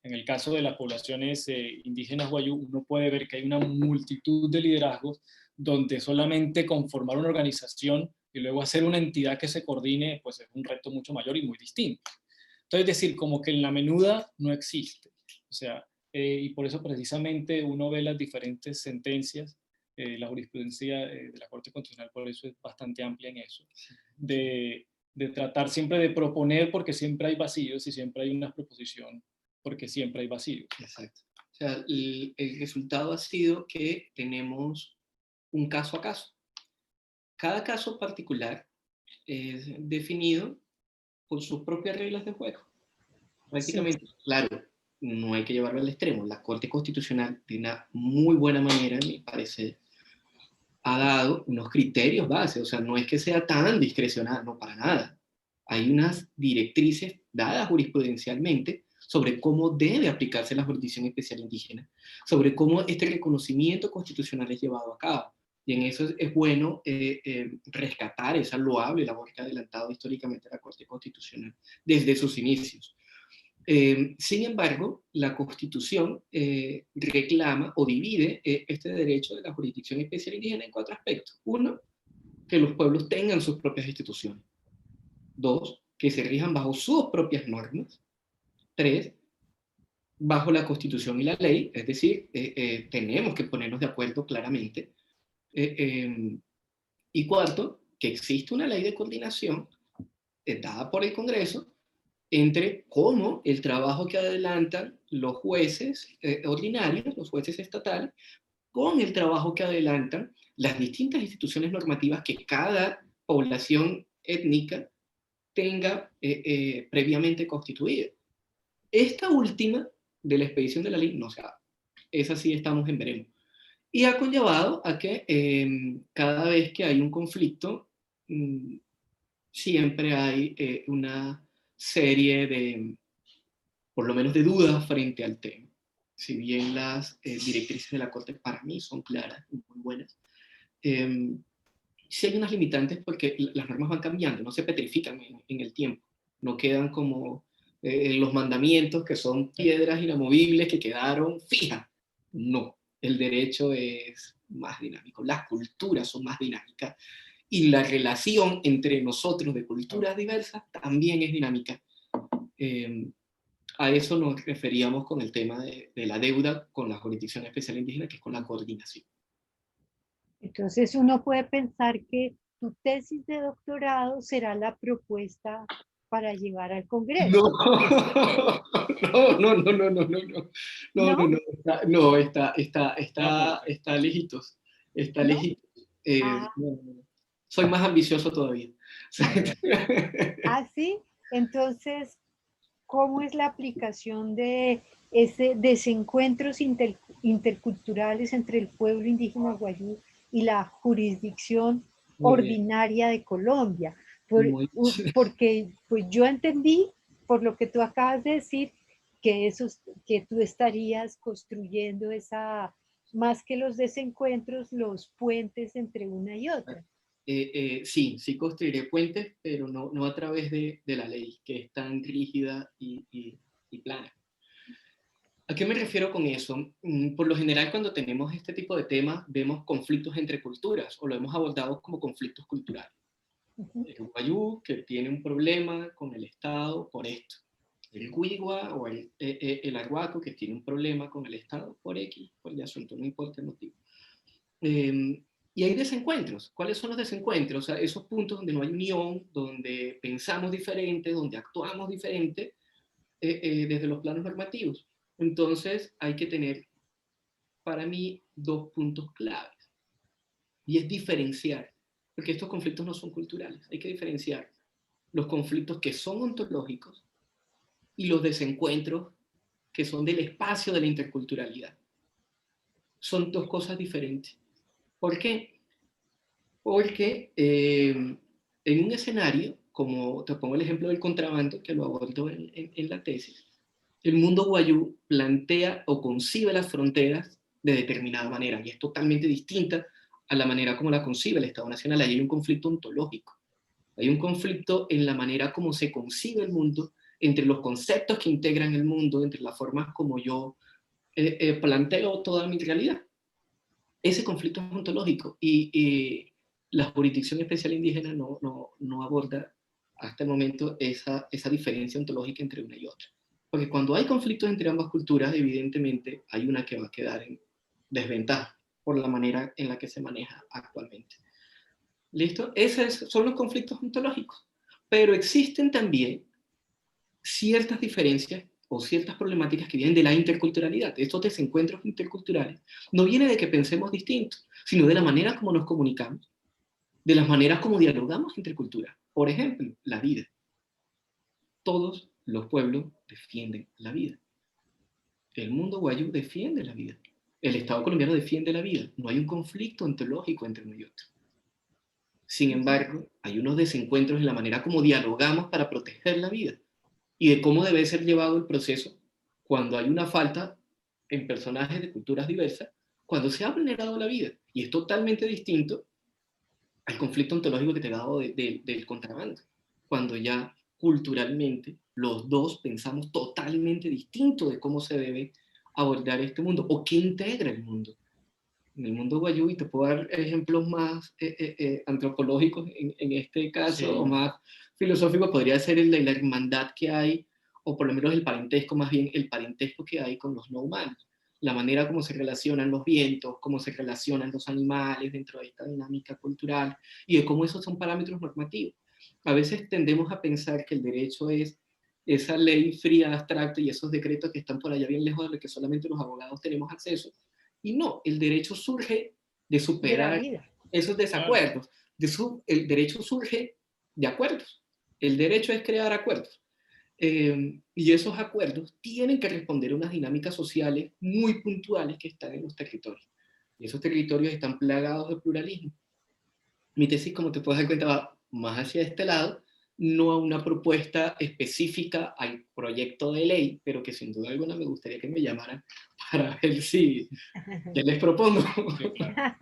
En el caso de las poblaciones indígenas wayú, uno puede ver que hay una multitud de liderazgos donde solamente conformar una organización y luego hacer una entidad que se coordine, pues es un reto mucho mayor y muy distinto. Entonces, es decir, como que en la menuda no existe. O sea, y por eso precisamente uno ve las diferentes sentencias, la jurisprudencia de la Corte Constitucional, por eso es bastante amplia en eso, de tratar siempre de proponer porque siempre hay vacíos y siempre hay una proposición porque siempre hay vacíos. Exacto. O sea, el resultado ha sido que tenemos un caso a caso. Cada caso particular es definido con sus propias reglas de juego. Prácticamente, sí. Claro, no hay que llevarlo al extremo. La Corte Constitucional, de una muy buena manera, me parece, ha dado unos criterios base. O sea, no es que sea tan discrecional, no, para nada. Hay unas directrices dadas jurisprudencialmente sobre cómo debe aplicarse la jurisdicción especial indígena, sobre cómo este reconocimiento constitucional es llevado a cabo. Y en eso es bueno rescatar esa loable labor que ha adelantado históricamente la Corte Constitucional desde sus inicios. Sin embargo, la Constitución reclama o divide este derecho de la jurisdicción especial indígena en 4 aspectos. 1, que los pueblos tengan sus propias instituciones. 2, que se rijan bajo sus propias normas. 3, bajo la Constitución y la ley, es decir, tenemos que ponernos de acuerdo claramente. Y 4, que existe una ley de coordinación dada por el Congreso entre cómo el trabajo que adelantan los jueces ordinarios, los jueces estatales, con el trabajo que adelantan las distintas instituciones normativas que cada población étnica tenga previamente constituida. Esta última de la expedición de la ley no se ha dado. Esa sí estamos en veremos. Y ha conllevado a que cada vez que hay un conflicto, siempre hay una serie de, por lo menos, de dudas frente al tema. Si bien las directrices de la Corte para mí son claras y muy buenas, sí hay unas limitantes porque las normas van cambiando, no se petrifican en el tiempo, no quedan como los mandamientos que son piedras inamovibles que quedaron fijas. No, el derecho es más dinámico, las culturas son más dinámicas y la relación entre nosotros de culturas diversas también es dinámica. A eso nos referíamos con el tema de la deuda con la Jurisdicción Especial Indígena, que es con la coordinación. Entonces uno puede pensar que tu tesis de doctorado será la propuesta para llevar al Congreso. No, está lejitos, está ¿No? lejitos. Soy más ambicioso todavía. Ah, sí. Entonces, ¿cómo es la aplicación de ese desencuentros interculturales entre el pueblo indígena guayú y la jurisdicción ordinaria de Colombia? Porque pues yo entendí, por lo que tú acabas de decir, que tú estarías construyendo más que los desencuentros, los puentes entre una y otra. Sí construiré puentes, pero no a través de la ley, que es tan rígida y plana. ¿A qué me refiero con eso? Por lo general, cuando tenemos este tipo de temas, vemos conflictos entre culturas, o lo hemos abordado como conflictos culturales. El guayú, que tiene un problema con el Estado por esto. El guigua o el arhuaco, que tiene un problema con el Estado por X, por el asunto, no importa el motivo. Y hay desencuentros. ¿Cuáles son los desencuentros? O sea, esos puntos donde no hay unión, donde pensamos diferente, donde actuamos diferente desde los planos normativos. Entonces hay que tener, para mí, dos puntos claves. Y es diferenciar, porque estos conflictos no son culturales. Hay que diferenciar los conflictos que son ontológicos y los desencuentros que son del espacio de la interculturalidad. Son dos cosas diferentes. ¿Por qué? Porque en un escenario, como te pongo el ejemplo del contrabando, que lo abordo en la tesis, el mundo guayú plantea o concibe las fronteras de determinada manera, y es totalmente distinta a la manera como la concibe el Estado Nacional. Ahí hay un conflicto ontológico. Hay un conflicto en la manera como se concibe el mundo, entre los conceptos que integran el mundo, entre las formas como yo planteo toda mi realidad. Ese conflicto es ontológico y la Jurisdicción Especial Indígena no aborda hasta el momento esa diferencia ontológica entre una y otra. Porque cuando hay conflictos entre ambas culturas, evidentemente hay una que va a quedar en desventaja por la manera en la que se maneja actualmente. ¿Listo? Esos son los conflictos ontológicos. Pero existen también ciertas diferencias o ciertas problemáticas que vienen de la interculturalidad. Estos desencuentros interculturales no vienen de que pensemos distinto, sino de la manera como nos comunicamos, de las maneras como dialogamos entre culturas. Por ejemplo, la vida. Todos los pueblos defienden la vida. El mundo guayú defiende la vida. El Estado colombiano defiende la vida. No hay un conflicto ontológico entre uno y otro. Sin embargo, hay unos desencuentros en la manera como dialogamos para proteger la vida y de cómo debe ser llevado el proceso cuando hay una falta en personajes de culturas diversas, cuando se ha vulnerado la vida. Y es totalmente distinto al conflicto ontológico que te he dado del contrabando, cuando ya culturalmente los dos pensamos totalmente distinto de cómo se debe abordar este mundo o qué integra el mundo. En el mundo guayú, y te puedo dar ejemplos más antropológicos en este caso, sí, o más filosóficos, podría ser el de la hermandad que hay, o por lo menos el parentesco, más bien el parentesco que hay con los no humanos. La manera como se relacionan los vientos, cómo se relacionan los animales dentro de esta dinámica cultural, y de cómo esos son parámetros normativos. A veces tendemos a pensar que el derecho es esa ley fría, abstracta y esos decretos que están por allá bien lejos de los que solamente los abogados tenemos acceso. Y no, el derecho surge de de la superar vida. esos desacuerdos. El derecho surge de acuerdos. El derecho es crear acuerdos. Y esos acuerdos tienen que responder a unas dinámicas sociales muy puntuales que están en los territorios. Y esos territorios están plagados de pluralismo. Mi tesis, como te puedes dar cuenta, va más hacia este lado, no a una propuesta específica al proyecto de ley, pero que sin duda alguna me gustaría que me llamaran para ver si, ¿qué les propongo? Sí, claro.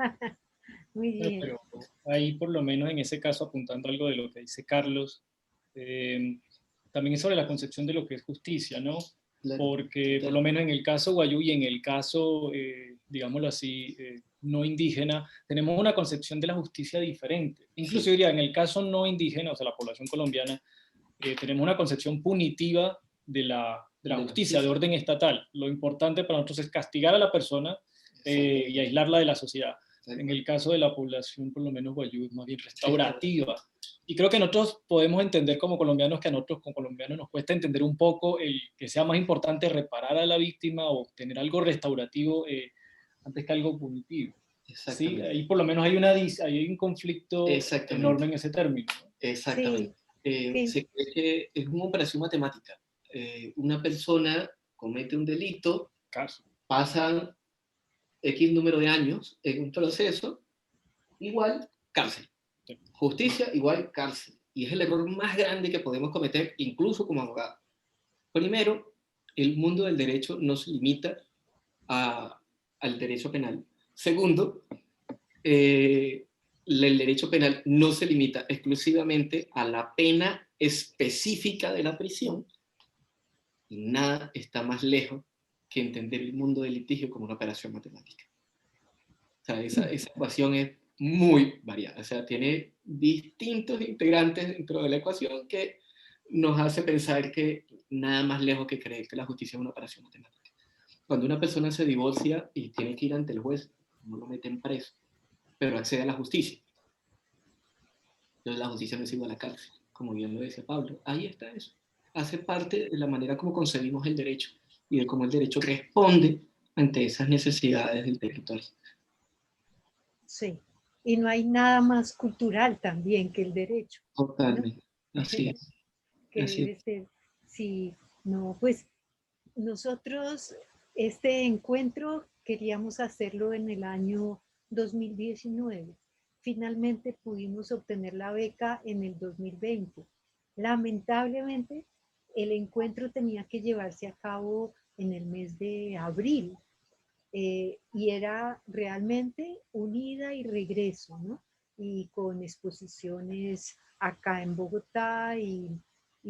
Muy Bueno, bien. pero ahí por lo menos en ese caso, apuntando algo de lo que dice Carlos, también es sobre la concepción de lo que es justicia, ¿no? Porque por lo menos en el caso Guayú y en el caso, digámoslo así, no indígena, tenemos una concepción de la justicia diferente. Incluso diría, en el caso no indígena, o sea, la población colombiana, tenemos una concepción punitiva de la justicia, de orden estatal. Lo importante para nosotros es castigar a la persona y aislarla de la sociedad. En el caso de la población, por lo menos Guayú, es más bien restaurativa. Y creo que nosotros podemos entender como colombianos que a nosotros como colombianos nos cuesta entender un poco el que sea más importante reparar a la víctima o tener algo restaurativo antes que algo punitivo. ¿Sí? Ahí por lo menos hay un conflicto enorme en ese término. Exactamente. Sí. Se cree que es una operación matemática. Una persona comete un delito, pasan X número de años en un proceso, igual cárcel. Justicia igual cárcel. Y es el error más grande que podemos cometer, incluso como abogados. Primero, el mundo del derecho no se limita al derecho penal. Segundo, el derecho penal no se limita exclusivamente a la pena específica de la prisión. Y nada está más lejos que entender el mundo del litigio como una operación matemática. O sea, esa ecuación es muy variada. O sea, tiene distintos integrantes dentro de la ecuación que nos hace pensar que nada más lejos que creer que la justicia es una operación matemática. Cuando una persona se divorcia y tiene que ir ante el juez, no lo meten preso, pero accede a la justicia. Entonces la justicia no es igual a la cárcel, como bien lo decía Pablo. Ahí está eso. Hace parte de la manera como concebimos el derecho y de cómo el derecho responde ante esas necesidades del territorio. Sí. Y no hay nada más cultural también que el derecho. Totalmente. ¿No? Así es. Que Así debe ser. Sí, no, pues nosotros este encuentro queríamos hacerlo en el año 2019. Finalmente pudimos obtener la beca en el 2020. Lamentablemente, el encuentro tenía que llevarse a cabo en el mes de abril y era realmente un ida y regreso, ¿no? Y con exposiciones acá en Bogotá y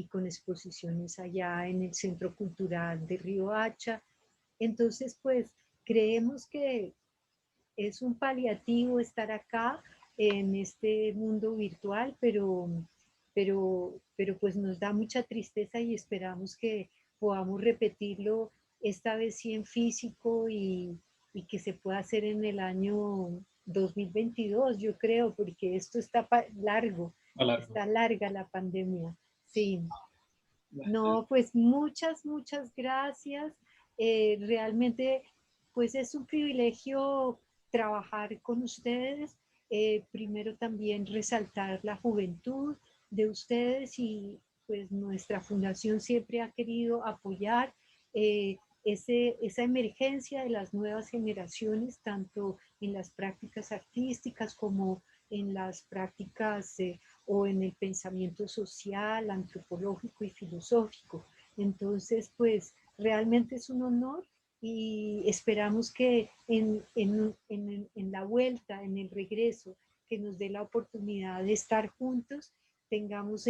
con exposiciones allá en el Centro Cultural de Riohacha. Entonces, pues creemos que es un paliativo estar acá en este mundo virtual, pero pues nos da mucha tristeza y esperamos que podamos repetirlo esta vez sí en físico y que se pueda hacer en el año 2022, yo creo, porque esto está largo, está larga la pandemia. Sí. No, pues muchas gracias. Realmente, pues es un privilegio trabajar con ustedes. Primero también resaltar la juventud de ustedes y pues nuestra fundación siempre ha querido apoyar esa emergencia de las nuevas generaciones, tanto en las prácticas artísticas como en las prácticas o en el pensamiento social, antropológico y filosófico. Entonces, pues realmente es un honor y esperamos que en la vuelta, en el regreso, que nos dé la oportunidad de estar juntos, tengamos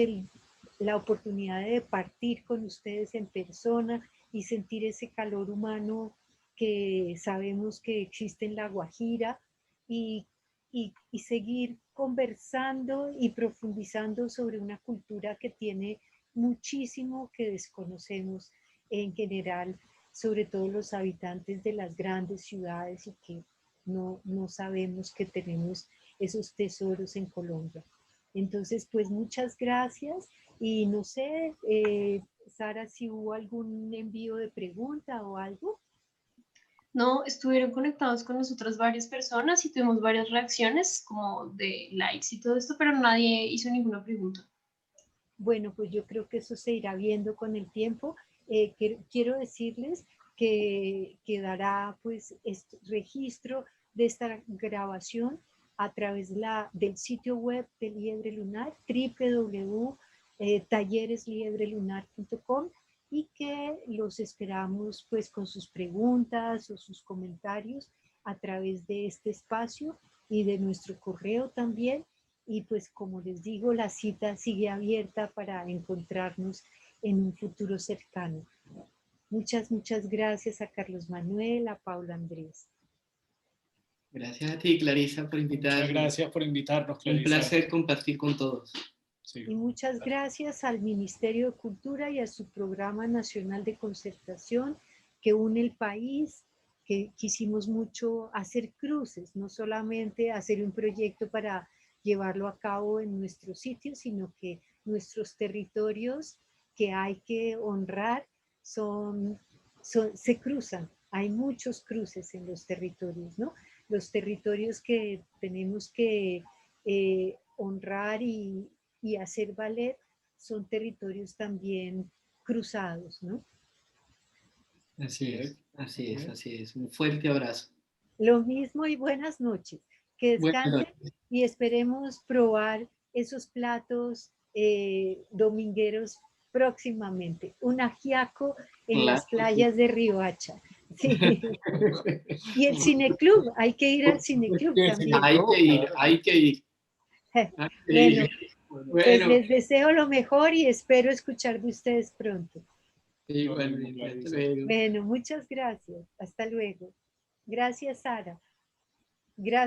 la oportunidad de partir con ustedes en persona y sentir ese calor humano que sabemos que existe en La Guajira y seguir conversando y profundizando sobre una cultura que tiene muchísimo que desconocemos en general, sobre todo los habitantes de las grandes ciudades y que no sabemos que tenemos esos tesoros en Colombia. Entonces, pues muchas gracias Y no sé, Sara, si hubo algún envío de pregunta o algo. No, estuvieron conectados con nosotras varias personas y tuvimos varias reacciones como de likes y todo esto, pero nadie hizo ninguna pregunta. Bueno, pues yo creo que eso se irá viendo con el tiempo. Quiero decirles que quedará pues este registro de esta grabación a través del sitio web de Liebre Lunar, www.talleresliebrolunar.com, y que los esperamos pues con sus preguntas o sus comentarios a través de este espacio y de nuestro correo también. Y pues como les digo, la cita sigue abierta para encontrarnos en un futuro cercano. Muchas gracias a Carlos Manuel, a Paula Andrés. Gracias a ti, Clarisa, por Muchas invitarme. gracias por invitarnos, Un Clarisa. placer compartir con todos. Sí. Y muchas gracias al Ministerio de Cultura y a su Programa Nacional de Concertación que une el país, que quisimos mucho hacer cruces, no solamente hacer un proyecto para llevarlo a cabo en nuestro sitio, sino que nuestros territorios que hay que honrar se cruzan. Hay muchos cruces en los territorios, ¿no? Los territorios que tenemos que honrar y hacer valer son territorios también cruzados, ¿no? Así es, así es, así es. Un fuerte abrazo. Lo mismo y buenas noches. Que Buenas descansen noches. y esperemos probar esos platos domingueros próximamente. Un ajiaco en las playas de Riohacha. Sí. Y el cineclub, hay que ir al cineclub también. Hay que ir, hay que ir. Hay que Bueno, ir. pues Bueno, les deseo lo mejor y espero escuchar de ustedes pronto. igualmente. Hasta luego. Bueno, muchas gracias. Hasta luego. Gracias, Sara. Gracias.